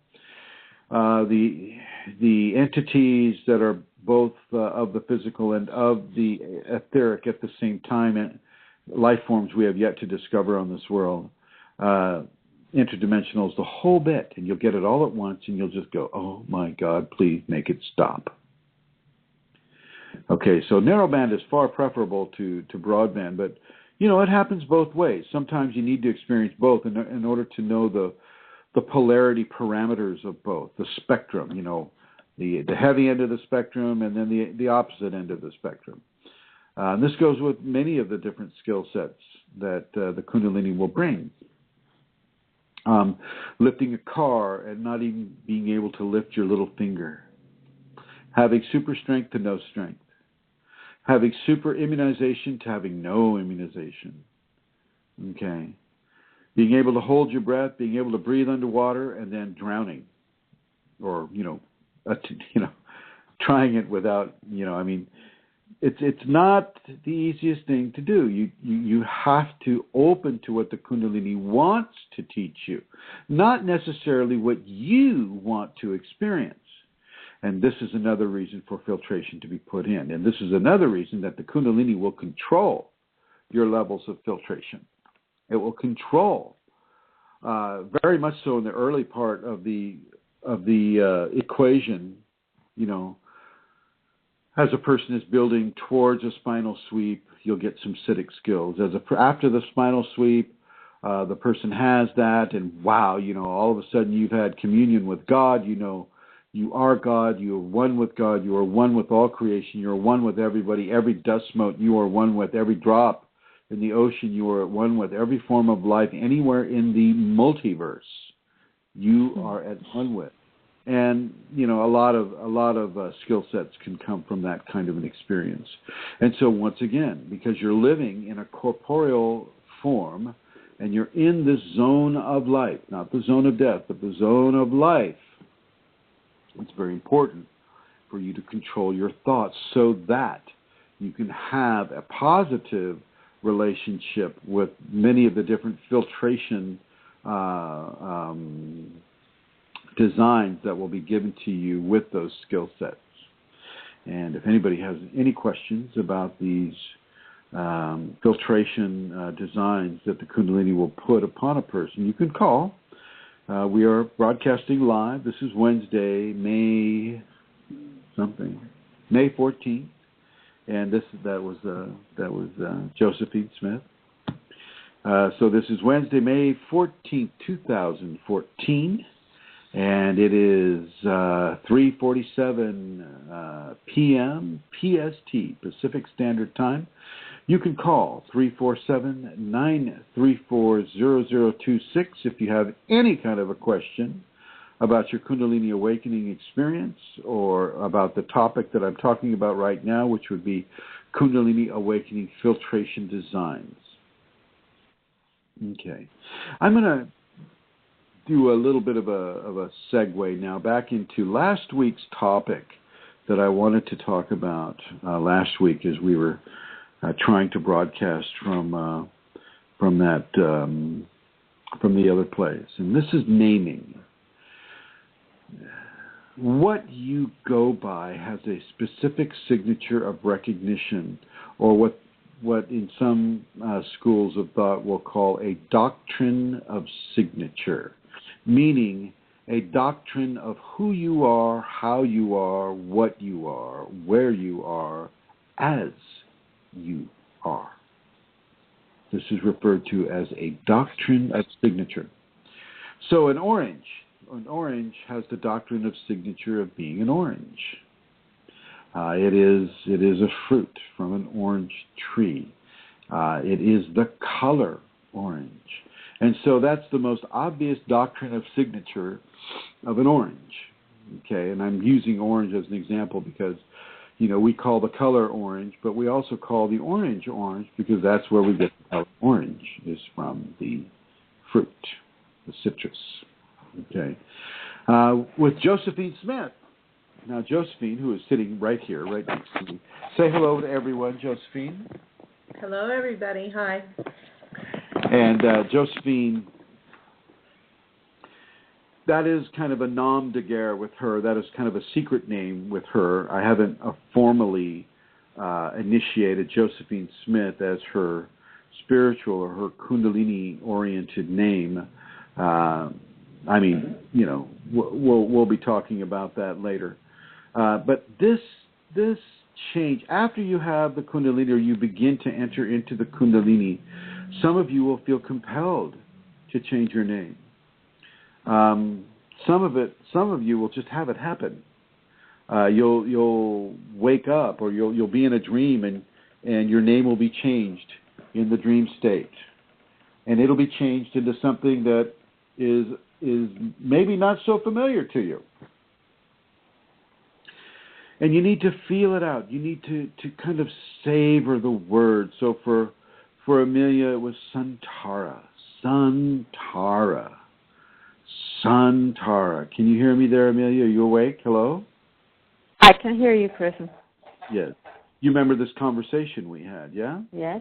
the entities that are both of the physical and of the etheric at the same time, and life forms we have yet to discover on this world, interdimensionals, the whole bit, and you'll get it all at once, and you'll just go, oh my God, please make it stop. Okay, so narrowband is far preferable to broadband, but it happens both ways. Sometimes you need to experience both in order to know the polarity parameters of both, the spectrum, the heavy end of the spectrum and then the opposite end of the spectrum. This goes with many of the different skill sets that the Kundalini will bring. Lifting a car and not even being able to lift your little finger. Having super strength to no strength. having super immunization to having no immunization. Okay. Being able to hold your breath, being able to breathe underwater, and then drowning. Or, trying it without, it's not the easiest thing to do. You have to open to what the Kundalini wants to teach you, not necessarily what you want to experience. And this is another reason for filtration to be put in. And this is another reason that the Kundalini will control your levels of filtration. It will control, very much so in the early part of the equation, as a person is building towards a spinal sweep, you'll get some citic skills. After the spinal sweep, the person has that, and wow, all of a sudden you've had communion with God. You are God. You are one with God. You are one with all creation. You are one with everybody. Every dust mote, you are one with. Every drop in the ocean, you are at one with. Every form of life anywhere in the multiverse, you are at one with. And a lot of skill sets can come from that kind of an experience. And so once again, because you're living in a corporeal form and you're in this zone of life, not the zone of death, but the zone of life, it's very important for you to control your thoughts so that you can have a positive relationship with many of the different filtration designs that will be given to you with those skill sets. And if anybody has any questions about these filtration designs that the Kundalini will put upon a person, you can call. We are broadcasting live. This is Wednesday, May 14th, and that was Josephine Smith. So this is Wednesday, May 14th, 2014. And it is 3:47 p.m. PST, Pacific Standard Time. You can call 347-934-0026 if you have any kind of a question about your Kundalini Awakening experience or about the topic that I'm talking about right now, which would be Kundalini Awakening filtration designs. Okay. I'm going to do a little bit of a segue now back into last week's topic that I wanted to talk about last week as we were trying to broadcast from the other place, and this is naming. What you go by has a specific signature of recognition, or what in some schools of thought we'll call a doctrine of signature. Meaning a doctrine of who you are, how you are, what you are, where you are, as you are. This is referred to as a doctrine of signature. So an orange has the doctrine of signature of being an orange. It is a fruit from an orange tree. It is the color orange. And so that's the most obvious doctrine of signature of an orange. Okay, and I'm using orange as an example because, we call the color orange, but we also call the orange because that's where we get the color orange, is from the fruit, the citrus. Okay. With Josephine Smith. Now, Josephine, who is sitting right here, right next to me. Say hello to everyone, Josephine. Hello, everybody. Hi. And Josephine, that is kind of a nom de guerre with her. That is kind of a secret name with her. I haven't formally initiated Josephine Smith as her spiritual or her Kundalini-oriented name. We'll be talking about that later. But this change, after you have the Kundalini or you begin to enter into the Kundalini, some of you will feel compelled to change your name. Some of you will just have it happen. You'll wake up, or you'll be in a dream, and your name will be changed in the dream state, and it'll be changed into something that is maybe not so familiar to you. And you need to feel it out. You need to kind of savor the word. So for Amelia, it was Santara. Santara. Santara. Can you hear me there, Amelia? Are you awake? Hello? I can hear you, Chris. Yes. You remember this conversation we had, yeah? Yes.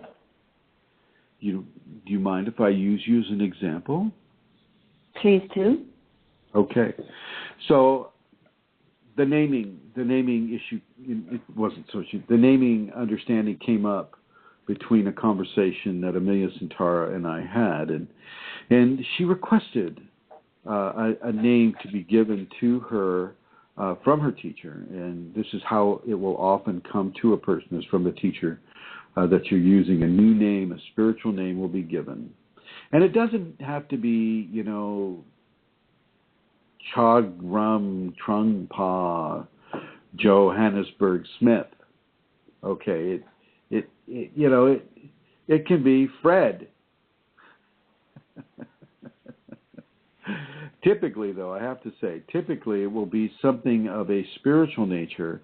Do you mind if I use you as an example? Please do. Okay. So the naming issue, it wasn't so issue. The naming understanding came up between a conversation that Amelia Santara and I had, and she requested a name to be given to her from her teacher, and this is how it will often come to a person, is from the teacher that you're using. A new name, a spiritual name will be given. And it doesn't have to be, Chagrum Trungpa Johannesburg Smith. Okay, it can be Fred. Typically, though, I have to say, it will be something of a spiritual nature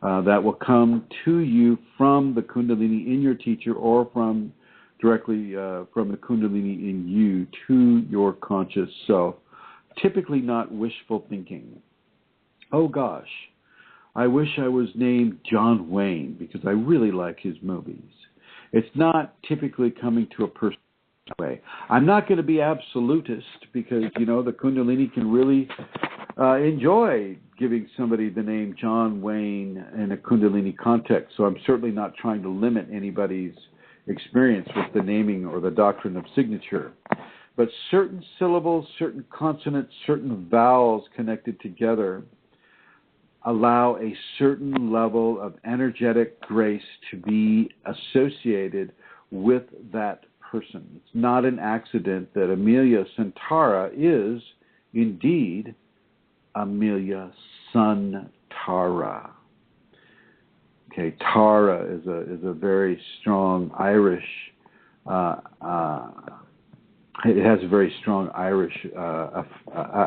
that will come to you from the Kundalini in your teacher, or directly from the Kundalini in you to your conscious self. Typically not wishful thinking. Oh gosh, I wish I was named John Wayne because I really like his movies. It's not typically coming to a person that way. I'm not going to be absolutist because, the Kundalini can really enjoy giving somebody the name John Wayne in a Kundalini context. So I'm certainly not trying to limit anybody's experience with the naming or the doctrine of signature. But certain syllables, certain consonants, certain vowels connected together allow a certain level of energetic grace to be associated with that person. It's not an accident that Amelia Santara is indeed Amelia Santara. Okay, Tara is a very strong Irish. It has a very strong Irish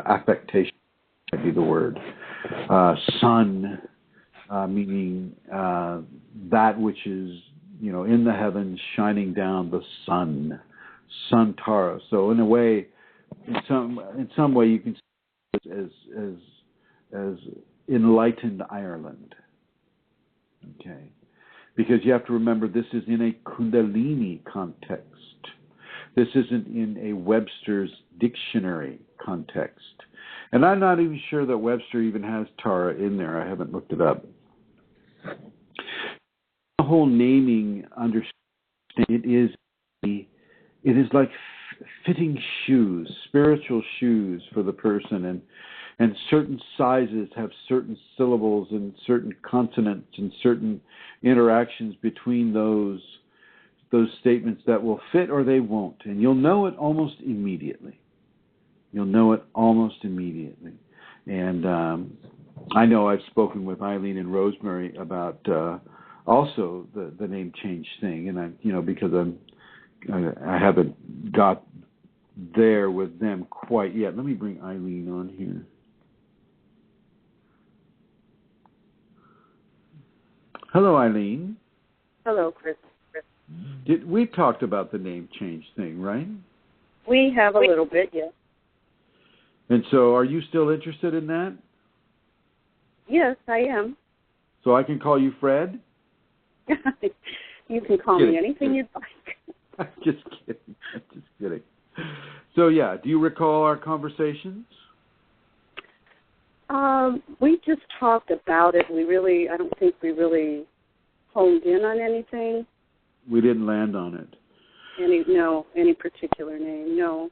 affectation. Might be the word. Sun, meaning that which is in the heavens, shining down, the sun. Santara. So in a way, in some way, you can see it as enlightened Ireland. Okay, because you have to remember this is in a Kundalini context. This isn't in a Webster's dictionary context. And I'm not even sure that Webster even has Tara in there. I haven't looked it up. The whole naming understanding, it is like fitting shoes, spiritual shoes for the person, and certain sizes have certain syllables and certain consonants and certain interactions between those statements that will fit or they won't. And you'll know it almost immediately. And I know I've spoken with Eileen and Rosemary about also the name change thing, and because I haven't got there with them quite yet. Let me bring Eileen on here. Hello, Eileen. Hello, Chris. We've talked about the name change thing, right? We have a little bit, yes. And so are you still interested in that? Yes, I am. So I can call you Fred? You can call me anything you'd like. Just kidding. So, yeah, do you recall our conversations? We just talked about it. I don't think we really honed in on anything. We didn't land on it. Any particular name, no.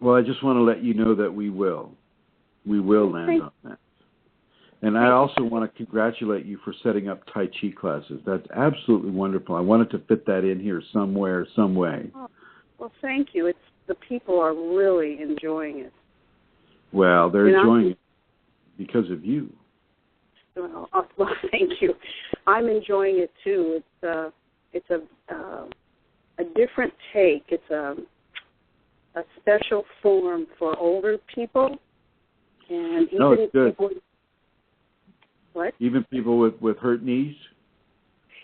Well, I just want to let you know that we will. We will land on that. And I also want to congratulate you for setting up Tai Chi classes. That's absolutely wonderful. I wanted to fit that in here somewhere, some way. Oh, well, thank you. The people are really enjoying it. Well, they're enjoying it because of you. Well, thank you. I'm enjoying it too. It's a different take. It's a special form for older people, and even it's good. people. What? Even people with hurt knees?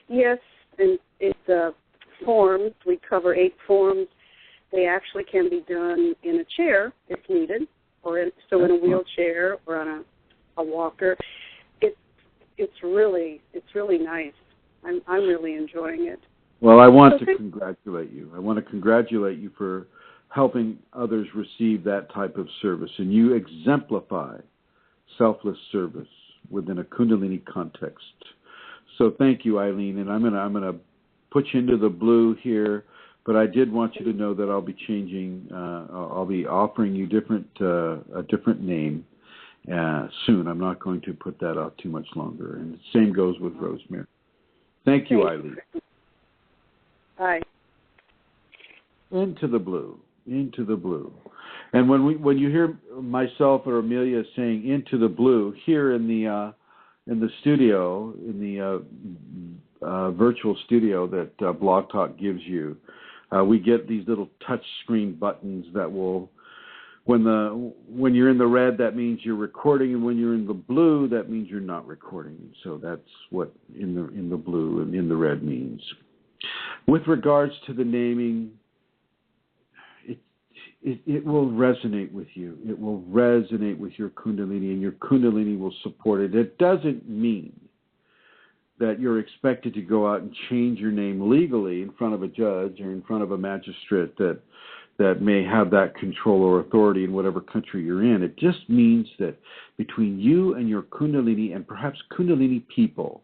Yes, and it's forms. We cover 8 forms. They actually can be done in a chair if needed, or in a wheelchair or on a walker. It's really nice. I'm really enjoying it. Well, I want to congratulate you. I want to congratulate you for helping others receive that type of service, and you exemplify selfless service within a Kundalini context. So thank you, Eileen, and I'm gonna put you into the blue here, but I did want you to know that I'll be changing. I'll be offering you a different name soon. I'm not going to put that out too much longer, and the same goes with Rosemary. Thank you, Eileen. Bye. Into the blue. And when you hear myself or Amelia saying "into the blue" here in the studio, in the virtual studio that Blog Talk gives you, we get these little touch screen buttons that will, when you're in the red, that means you're recording, and when you're in the blue, that means you're not recording. So that's what in the blue and in the red means. With regards to the naming, it will resonate with you. It will resonate with your Kundalini, and your Kundalini will support it. It doesn't mean that you're expected to go out and change your name legally in front of a judge or in front of a magistrate that may have that control or authority in whatever country you're in. It just means that between you and your Kundalini, and perhaps Kundalini people,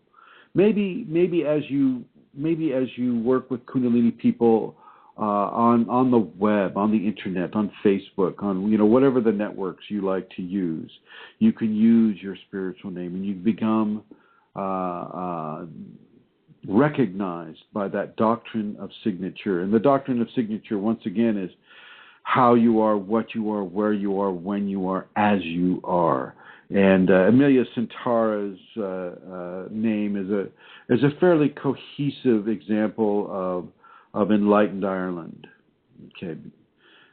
maybe as you work with Kundalini people on the web, on the internet, on Facebook, on whatever the networks you like to use, you can use your spiritual name, and you become recognized by that doctrine of signature. And the doctrine of signature, once again, is how you are, what you are, where you are, when you are, as you are. And Amelia Santara's name is a fairly cohesive example of enlightened Ireland. Okay,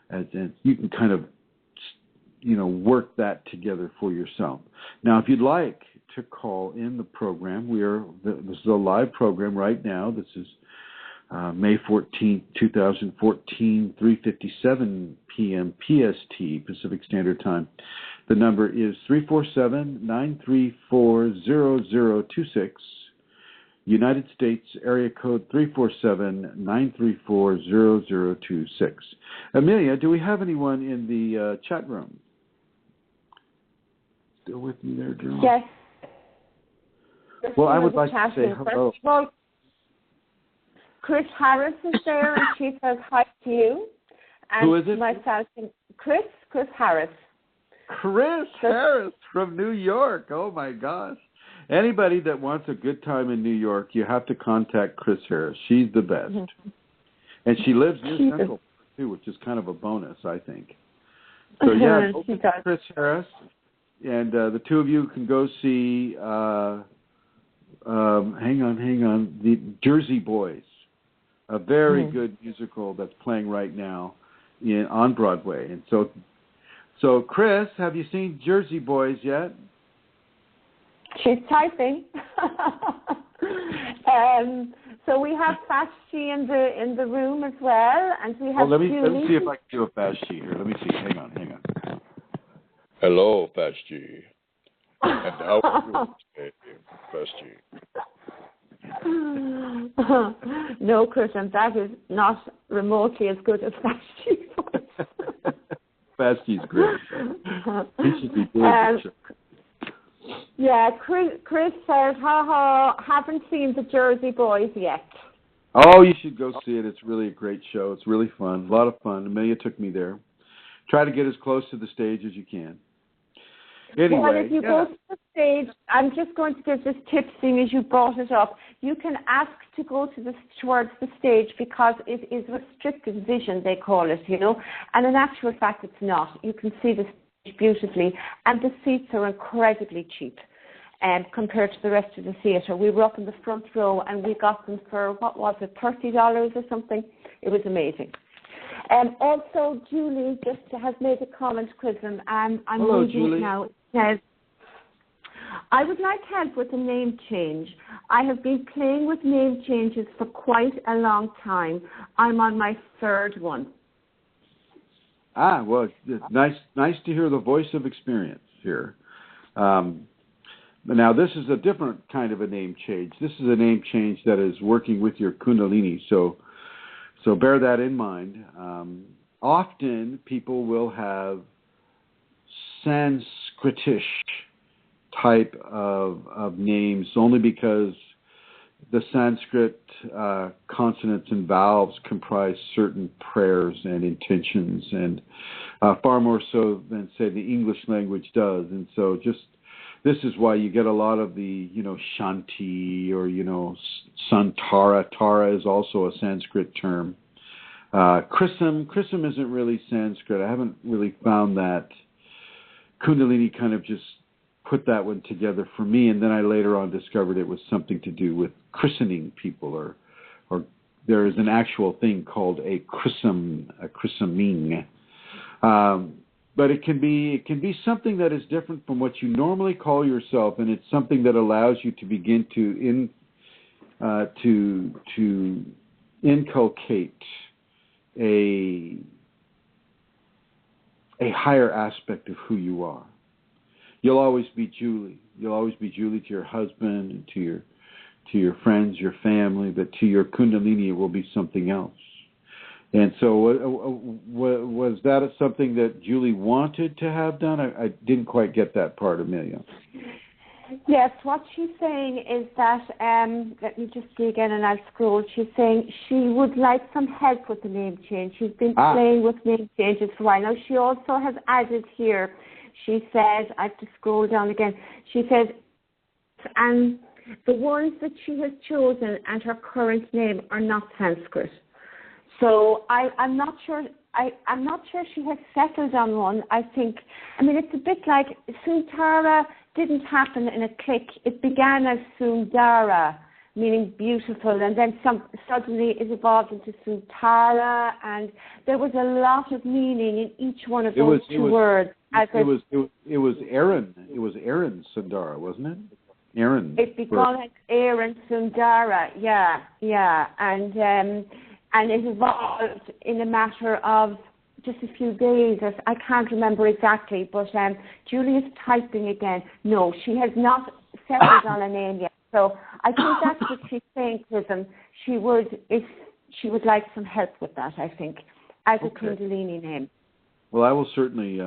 and you can kind of work that together for yourself. Now, if you'd like to call in the program, this is a live program right now. This is May 14th, 2014, 3:57 p.m. PST, Pacific Standard Time. The number is 347-934-0026. United States area code 347-934-0026. Amelia, do we have anyone in the chat room? Still with me there, girl? Yes. Well, I would like to say hello. First of all, Chris Harris is there, and she says hi to you. And who is it? Myself, Chris Harris. Chris Harris from New York. Oh, my gosh. Anybody that wants a good time in New York, you have to contact Chris Harris. She's the best. Mm-hmm. And she lives near Central Park, too, which is kind of a bonus, I think. So, yeah, Chris Harris. And the two of you can go see, hang on, the Jersey Boys, a very good musical that's playing right now on Broadway. And so, Chris, have you seen Jersey Boys yet? She's typing. So we have Fashti in the room as well, and we have Julie. Let me see if I can do a Fashti here. Let me see. Hang on. Hello, Fashti. And how are you today, Fashti? No, Christian, that is not remotely as good as Fashti's voice. Fashti's great. He should be doing the show. Yeah, Chris says, haven't seen the Jersey Boys yet. Oh, you should go see it. It's really a great show. It's really fun. A lot of fun. Amelia took me there. Try to get as close to the stage as you can. Anyway, well, if you go to the stage, I'm just going to give this tip, seeing as you brought it up. You can ask to go towards the stage because it is restricted vision, they call it, and in actual fact it's not. You can see the stage beautifully, and the seats are incredibly cheap compared to the rest of the theatre. We were up in the front row, and we got them for, what was it, $30 or something? It was amazing. Also, Julie just has made a comment, Chrism. I'm Hello, reading Julie. it now. It says, I would like help with a name change. I have been playing with name changes for quite a long time. I'm on my third one. Well, it's nice to hear the voice of experience here. Now, this is a different kind of a name change. This is a name change that is working with your Kundalini, so bear that in mind. Often, people will have Sanskritish type of names only because the Sanskrit consonants and vowels comprise certain prayers and intentions, and far more so than, say, the English language does. And so this is why you get a lot of the, Shanti or, Santara. Tara is also a Sanskrit term. Chrism isn't really Sanskrit. I haven't really found that. Kundalini kind of just put that one together for me, and then I later on discovered it was something to do with christening people, or there is an actual thing called a christening. But it can be something that is different from what you normally call yourself, and it's something that allows you to begin to inculcate a higher aspect of who you are. You'll always be Julie. You'll always be Julie to your husband and to your friends, your family, but to your Kundalini it will be something else. And so was that something that Julie wanted to have done? I didn't quite get that part, Amelia. Yes, what she's saying is that, let me just see again and I'll scroll. She's saying she would like some help with the name change. She's been playing with name changes for a while. Now, she also has added here, she says, I have to scroll down again, she says, and the ones that she has chosen and her current name are not Sanskrit. So I'm not sure. I'm not sure she has settled on one. It's a bit like Sundara didn't happen in a click. It began as Sundara, meaning beautiful, and then suddenly it evolved into Sundara, and there was a lot of meaning in each one of those two words. It was Aaron. It was Aaron Sundara, wasn't it? Aaron. It began as Aaron Sundara. Yeah, and it evolved in a matter of just a few days. I can't remember exactly, but Julie is typing again. No, she has not settled on a name yet. So I think that's what she's saying to them. She would like some help with that, I think, as a Kundalini name. Well, I will certainly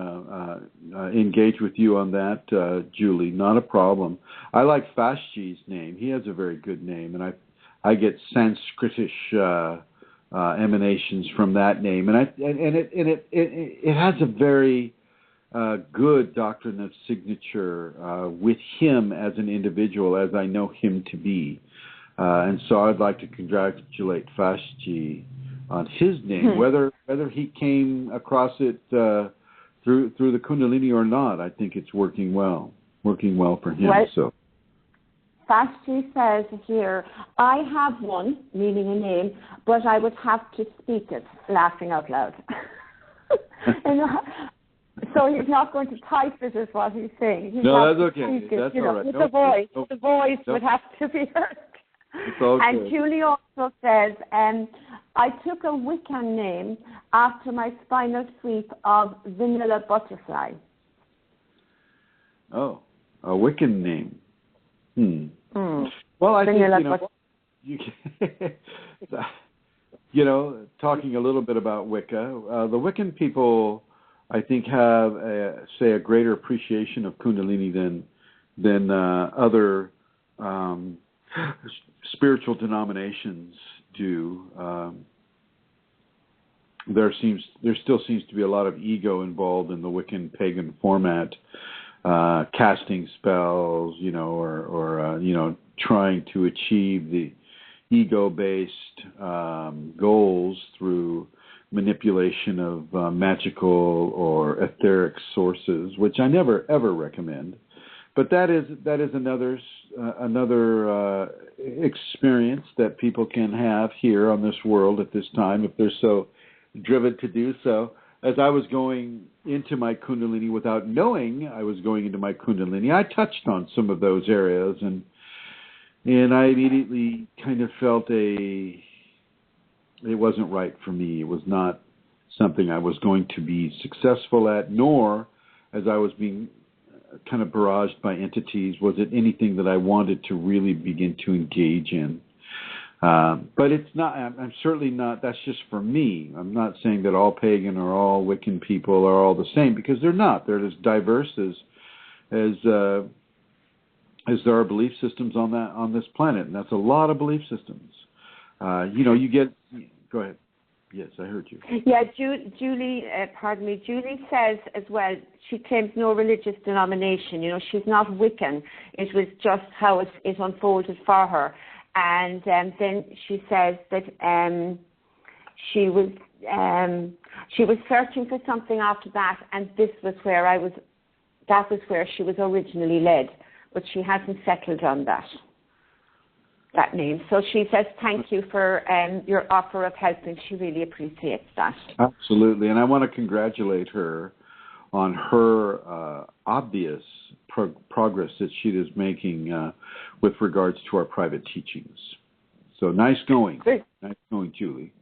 engage with you on that, Julie. Not a problem. I like Fashji's name. He has a very good name, and I get Sanskritish emanations from that name, and it has a very good doctrine of signature with him as an individual, as I know him to be, and so I'd like to congratulate Fashji on his name, whether he came across it through the Kundalini or not. I think it's working well for him. Right. So. Fashji says here, I have one, meaning a name, but I would have to speak it, laughing out loud. So he's not going to type it, is what he's saying. No, that's okay. That's all right. The voice would have to be heard. It's all and good. Julie also says, I took a Wiccan name after my spinal sweep of Vanilla Butterfly. Oh, a Wiccan name. Well, I think, talking a little bit about Wicca, the Wiccan people, I think, have, a greater appreciation of Kundalini than other spiritual denominations do. There still seems to be a lot of ego involved in the Wiccan pagan format. Casting spells, or trying to achieve the ego-based goals through manipulation of magical or etheric sources, which I never ever recommend. But that is another experience that people can have here on this world at this time if they're so driven to do so. as I was going into my Kundalini without knowing I was going into my Kundalini, I touched on some of those areas, and I immediately kind of felt it wasn't right for me. It was not something I was going to be successful at, nor, as I was being kind of barraged by entities, was it anything that I wanted to really begin to engage in. But it's not, I'm certainly not, that's just for me. I'm not saying that all pagan or all Wiccan people are all the same, because they're not. They're as diverse as there are belief systems on this planet, and that's a lot of belief systems. You get, go ahead. Yes, I heard you. Yeah, Julie says as well, she claims no religious denomination. She's not Wiccan. It was just how it unfolded for her. And then she says that she was searching for something after that, and that was where she was originally led, but she hasn't settled on that name. So she says thank you for your offer of help, and she really appreciates that. Absolutely, and I want to congratulate her on her obvious progress that she is making with regards to our private teachings. So nice going. Great. Nice going, Julie.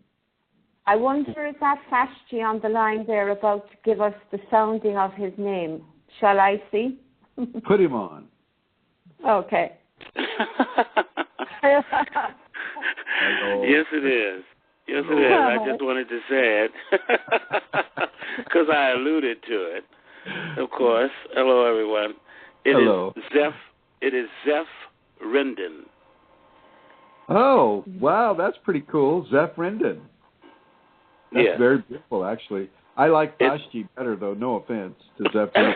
I wonder if that Fashti on the line there about to give us the sounding of his name. Shall I see? Put him on. Okay. Yes, it is. Yes, it is. I just wanted to say it because I alluded to it. Of course. Hello, everyone. Hello. It is Zeph Rendon. Oh, wow, that's pretty cool. Zeph Rendon. That's very beautiful, actually. I like Vashti better, though. No offense to Zeph Rendon.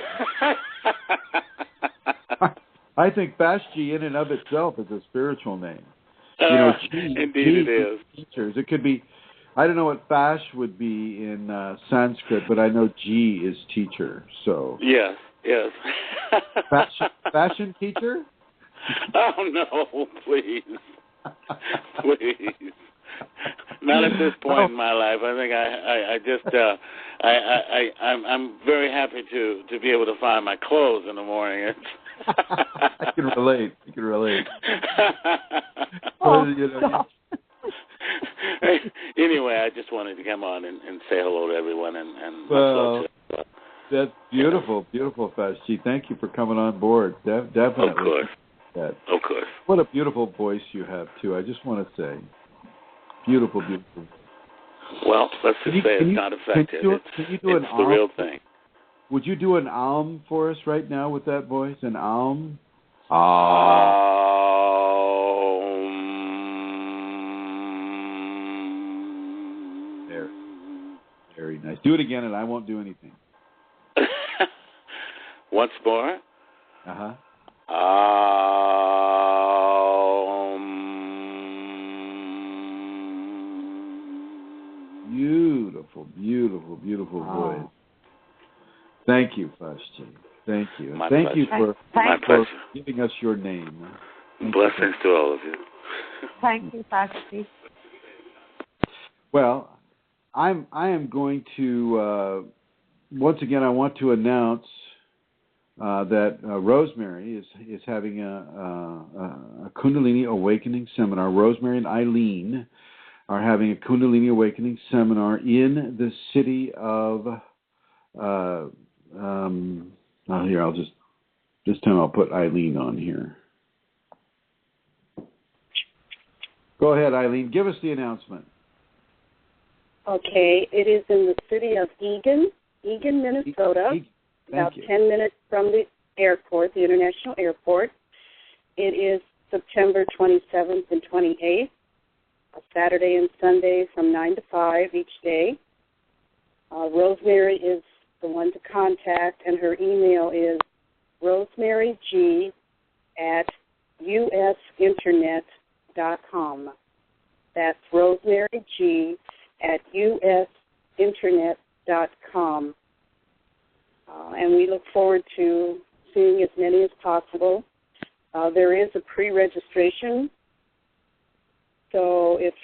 I think Vashti in and of itself is a spiritual name. Indeed it is. Teachers. It could be, I don't know what Fash would be in Sanskrit, but I know G is teacher. So yes. Fashion teacher? Oh no, please. Please. Not at this point in my life. I think I'm very happy to be able to find my clothes in the morning. I can relate. Anyway, I just wanted to come on and say hello to everyone and that's beautiful, Fashti. Thank you for coming on board. Definitely. Of course. Of course. What a beautiful voice you have too. I just want to say, beautiful. Well, let's just say it's not affected. It's the real thing. Would you do an alm for us right now with that voice? An alm? There. Very nice. Do it again and I won't do anything. Once more? Uh-huh. Beautiful voice. Thank you, Fashti. Thank you. Thank you for giving us your name. Blessings to all of you. Thank you, Fashti. Well, I am going to once again. I want to announce that Rosemary is having a Kundalini Awakening seminar. Rosemary and Eileen are having a Kundalini Awakening seminar in the city of. Here, I'll just this time I'll put Eileen on here. Go ahead, Eileen. Give us the announcement. Okay, it is in the city of Eagan, Minnesota, about 10 minutes from the airport, the international airport. It is September 27th and 28th, a Saturday and Sunday from 9 to 5 each day. Rosemary is the one to contact, and her email is rosemaryg@usinternet.com. That's rosemaryg@usinternet.com. And we look forward to seeing as many as possible. There is a pre-registration, so if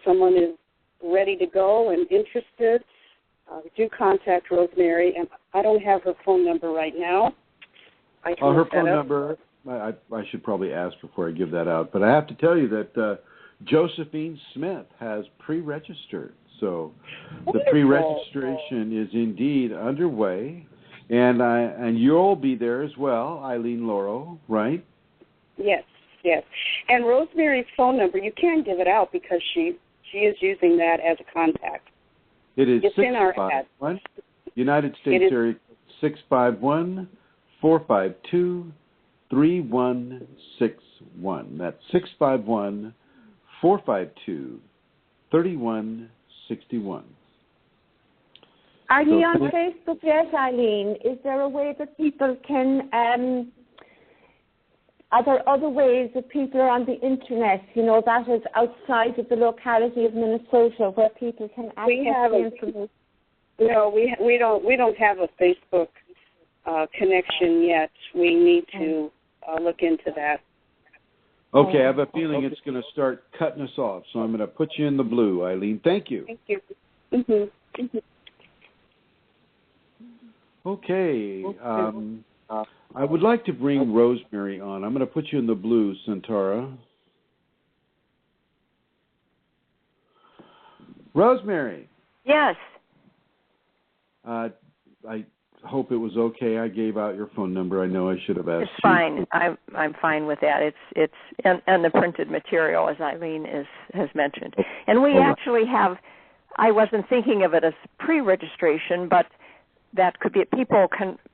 someone is ready to go and interested, do contact Rosemary, and I don't have her phone number right now. I can her look that phone up. number, I should probably ask before I give that out, but I have to tell you that Josephine Smith has pre-registered. So the pre-registration is indeed underway, and you'll be there as well, Eileen Laurel, right? Yes. And Rosemary's phone number, you can give it out because she is using that as a contact. It is it's in our ad. United States area 651-452-3161. That's 651-452-3161. Are you on Facebook yet, Eileen? Is there a way that people can, are there other ways that people are on the internet, that is outside of the locality of Minnesota, where people can access the information? No, we don't have a Facebook connection yet. We need to look into that. Okay, I have a feeling it's going to start cutting us off, so I'm going to put you in the blue, Eileen. Thank you. Thank you. Mm-hmm. Okay. I would like to bring Rosemary on. I'm going to put you in the blue, Santara. Rosemary. Yes. I hope it was okay. I gave out your phone number. I know I should have asked. It's fine. I'm fine with that. It's and the printed material, as Eileen has mentioned. And we actually have. I wasn't thinking of it as pre-registration, but that could be people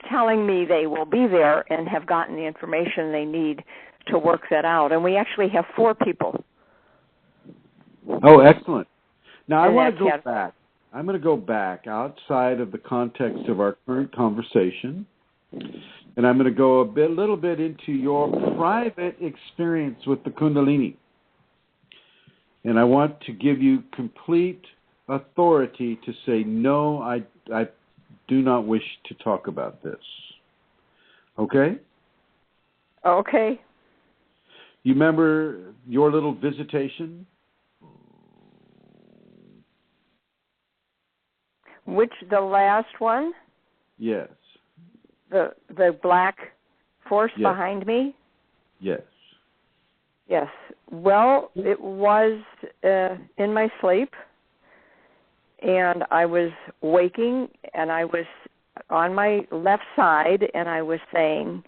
telling me they will be there and have gotten the information they need to work that out. And we actually have 4 people. Oh, excellent. Now, I want to go back. I'm going to go back outside of the context of our current conversation, and I'm going to go a little bit into your private experience with the Kundalini. And I want to give you complete authority to say, no, I do not wish to talk about this. Okay? Okay. You remember your little visitation? The last one? Yes. The black force behind me? Yes. Yes. Well, it was in my sleep, and I was waking, and I was on my left side, and I was saying,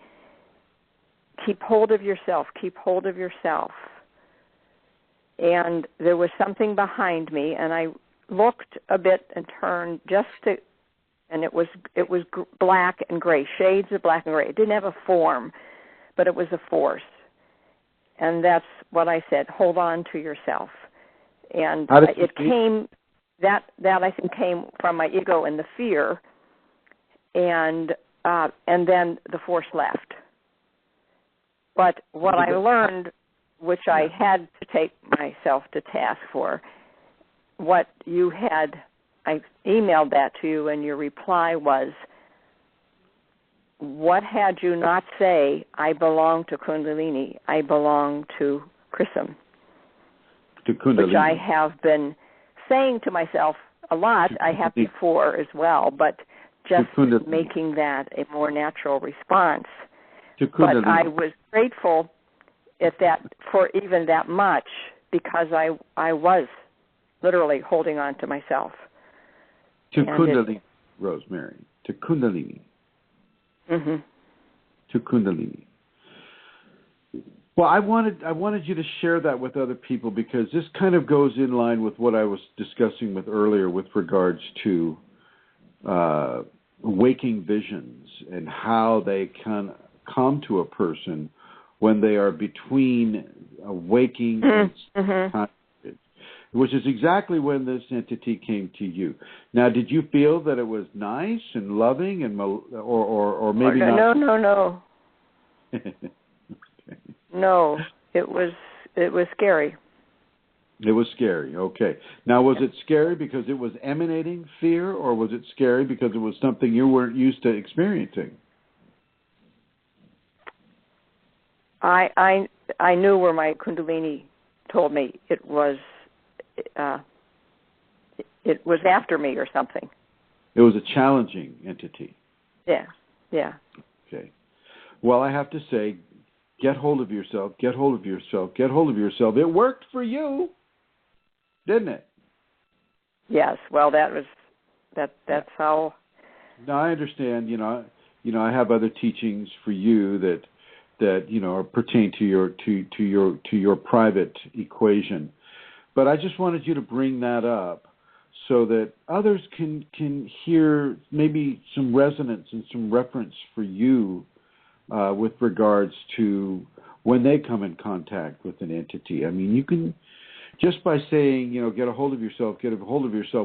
keep hold of yourself, keep hold of yourself. And there was something behind me, and I looked a bit and turned and it was black and gray, shades of black and gray. It didn't have a form, but it was a force. And that's what I said, hold on to yourself. And it came, that I think came from my ego and the fear, and then the force left. But what I learned, which I had to take myself to task for, what you had, I emailed that to you, and your reply was, what had you not say, I belong to Kundalini, I belong to Chrism? To Kundalini. Which I have been saying to myself a lot. I have before as well, but just making that a more natural response. To Kundalini. But I was grateful for even that much, because I was literally holding on to myself. To Kundalini, Rosemary. To Kundalini. Mm-hmm. To Kundalini. Well, I wanted you to share that with other people, because this kind of goes in line with what I was discussing with earlier with regards to waking visions and how they can come to a person when they are between waking and conscious, which is exactly when this entity came to you. Now, did you feel that it was nice and loving, and or maybe not? No. Okay. No, it was scary. It was scary. Okay. Now, was it scary because it was emanating fear, or was it scary because it was something you weren't used to experiencing? I knew where my Kundalini told me it was after me or something. It was a challenging entity. Yeah. Yeah. Okay. Well, I have to say, get hold of yourself, get hold of yourself, get hold of yourself. It worked for you, didn't it? Yes. Well, that's how. Now I understand. I have other teachings for you that pertain to your private equation. But I just wanted you to bring that up so that others can hear maybe some resonance and some reference for you with regards to when they come in contact with an entity. I mean, you can, just by saying, get a hold of yourself,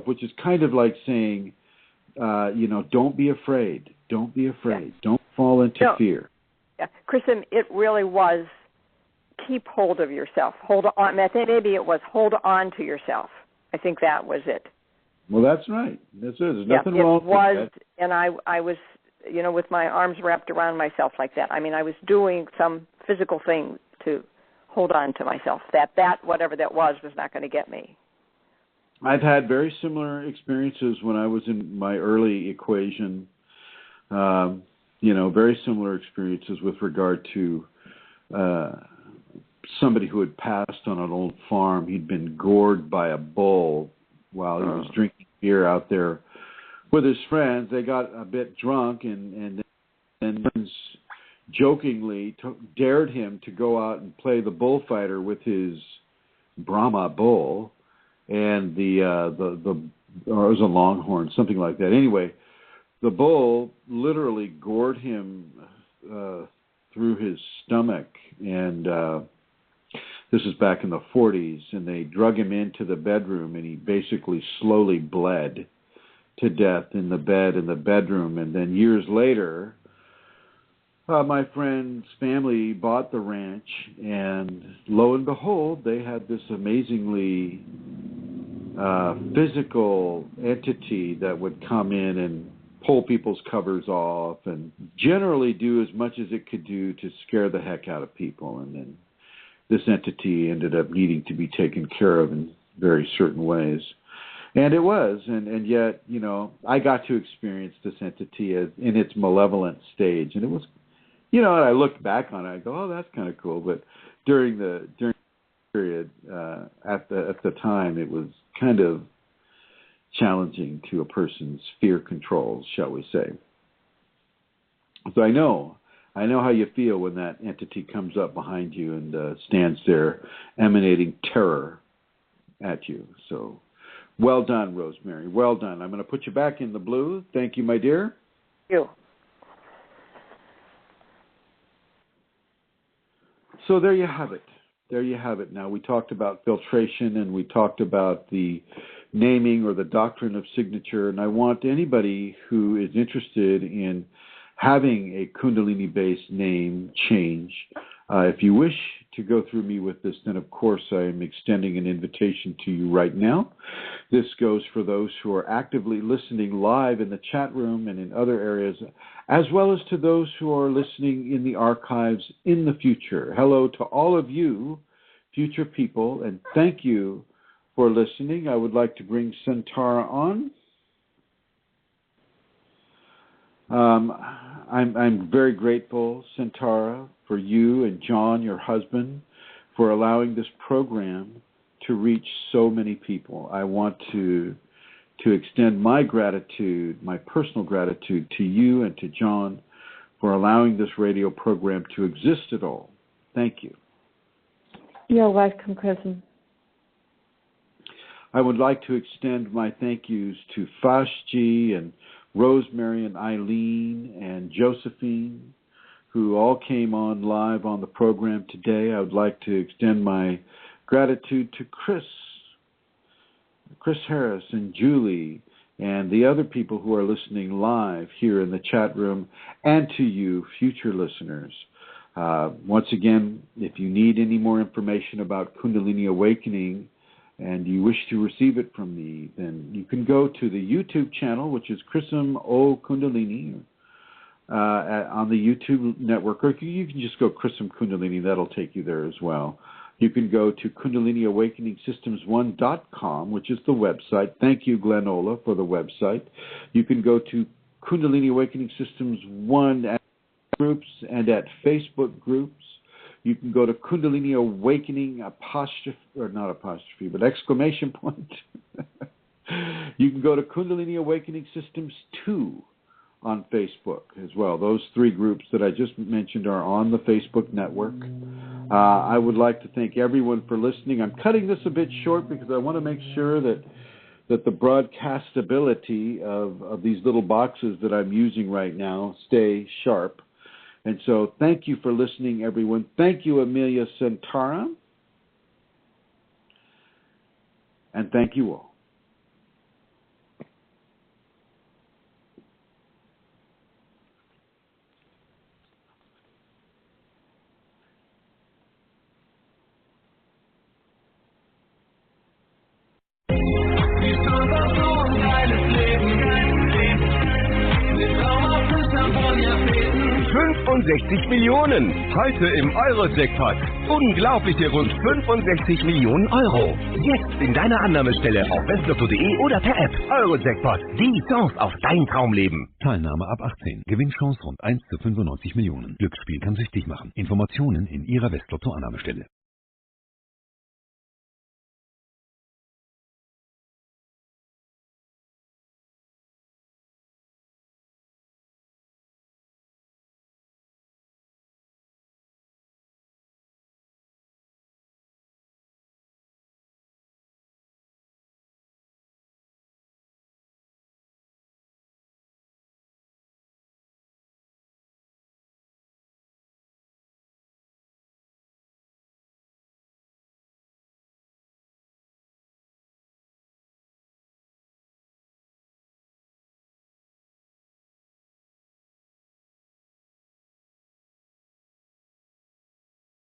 which is kind of like saying, don't be afraid. Don't be afraid. Yeah. Don't fall into fear. Yeah. Kristen, it really was keep hold of yourself. Hold on. I think maybe it was hold on to yourself. I think that was it. Well, that's right. That's it. There's nothing wrong with that. And I was, with my arms wrapped around myself like that. I mean, I was doing some physical thing to hold on to myself. That whatever that was not going to get me. I've had very similar experiences when I was in my early equation. Very similar experiences with regard to somebody who had passed on an old farm. He'd been gored by a bull while he was drinking beer out there with his friends. They got a bit drunk and jokingly dared him to go out and play the bullfighter with his Brahma bull, and or it was a longhorn, something like that. Anyway, the bull literally gored him through his stomach, and this is back in the 40s, and they drug him into the bedroom, and he basically slowly bled to death in the bed in the bedroom. And then years later, my friend's family bought the ranch, and lo and behold, they had this amazingly physical entity that would come in and pull people's covers off and generally do as much as it could do to scare the heck out of people. And then this entity ended up needing to be taken care of in very certain ways. And it was, and yet, I got to experience this entity in its malevolent stage. And it was, I looked back on it, I go, oh, that's kind of cool. But during the period, at the time, it was kind of challenging to a person's fear controls, shall we say. So I know how you feel when that entity comes up behind you and stands there emanating terror at you. So well done, Rosemary. Well done. I'm going to put you back in the blue. Thank you, my dear. Thank you. So there you have it. There you have it. Now, we talked about filtration and we talked about the naming or the doctrine of signature, and I want anybody who is interested in having a Kundalini-based name change, if you wish to go through me with this, then of course I am extending an invitation to you right now. This goes for those who are actively listening live in the chat room and in other areas, as well as to those who are listening in the archives in the future. Hello to all of you, future people, and thank you for listening. I would like to bring Santara on. I'm very grateful, Santara, for you and John, your husband, for allowing this program to reach so many people. I want to extend my gratitude, my personal gratitude to you and to John for allowing this radio program to exist at all. Thank you. You're welcome, cousin. I would like to extend my thank yous to Fashji and Rosemary and Eileen and Josephine, who all came on live on the program today. I would like to extend my gratitude to Chris Harris and Julie and the other people who are listening live here in the chat room, and to you, future listeners. Once again, if you need any more information about Kundalini Awakening and you wish to receive it from me, then you can go to the YouTube channel, which is Chrism O Kundalini, on the YouTube network, or you can just go Chrism Kundalini. That'll take you there as well. You can go to KundaliniAwakeningSystems1.com, which is the website. Thank you, Glenola, for the website. You can go to Kundalini Awakening Systems 1 at groups and at Facebook groups. You can go to Kundalini Awakening exclamation point. You can go to Kundalini Awakening Systems 2 on Facebook as well. Those three groups that I just mentioned are on the Facebook network. I would like to thank everyone for listening. I'm cutting this a bit short because I want to make sure that the broadcastability of these little boxes that I'm using right now stay sharp. And so thank you for listening, everyone. Thank you, Amelia Centara. And thank you all. $65 Millionen. Heute im Euro-Jackpot. Unglaubliche rund 65 Millionen Euro. Jetzt in deiner Annahmestelle auf westlotto.de oder per App. Euro-Jackpot. Die Chance auf dein Traumleben. Teilnahme ab 18. Gewinnchance rund 1 zu 95 Millionen. Glücksspiel kann süchtig machen. Informationen in Ihrer Westlotto-Annahmestelle.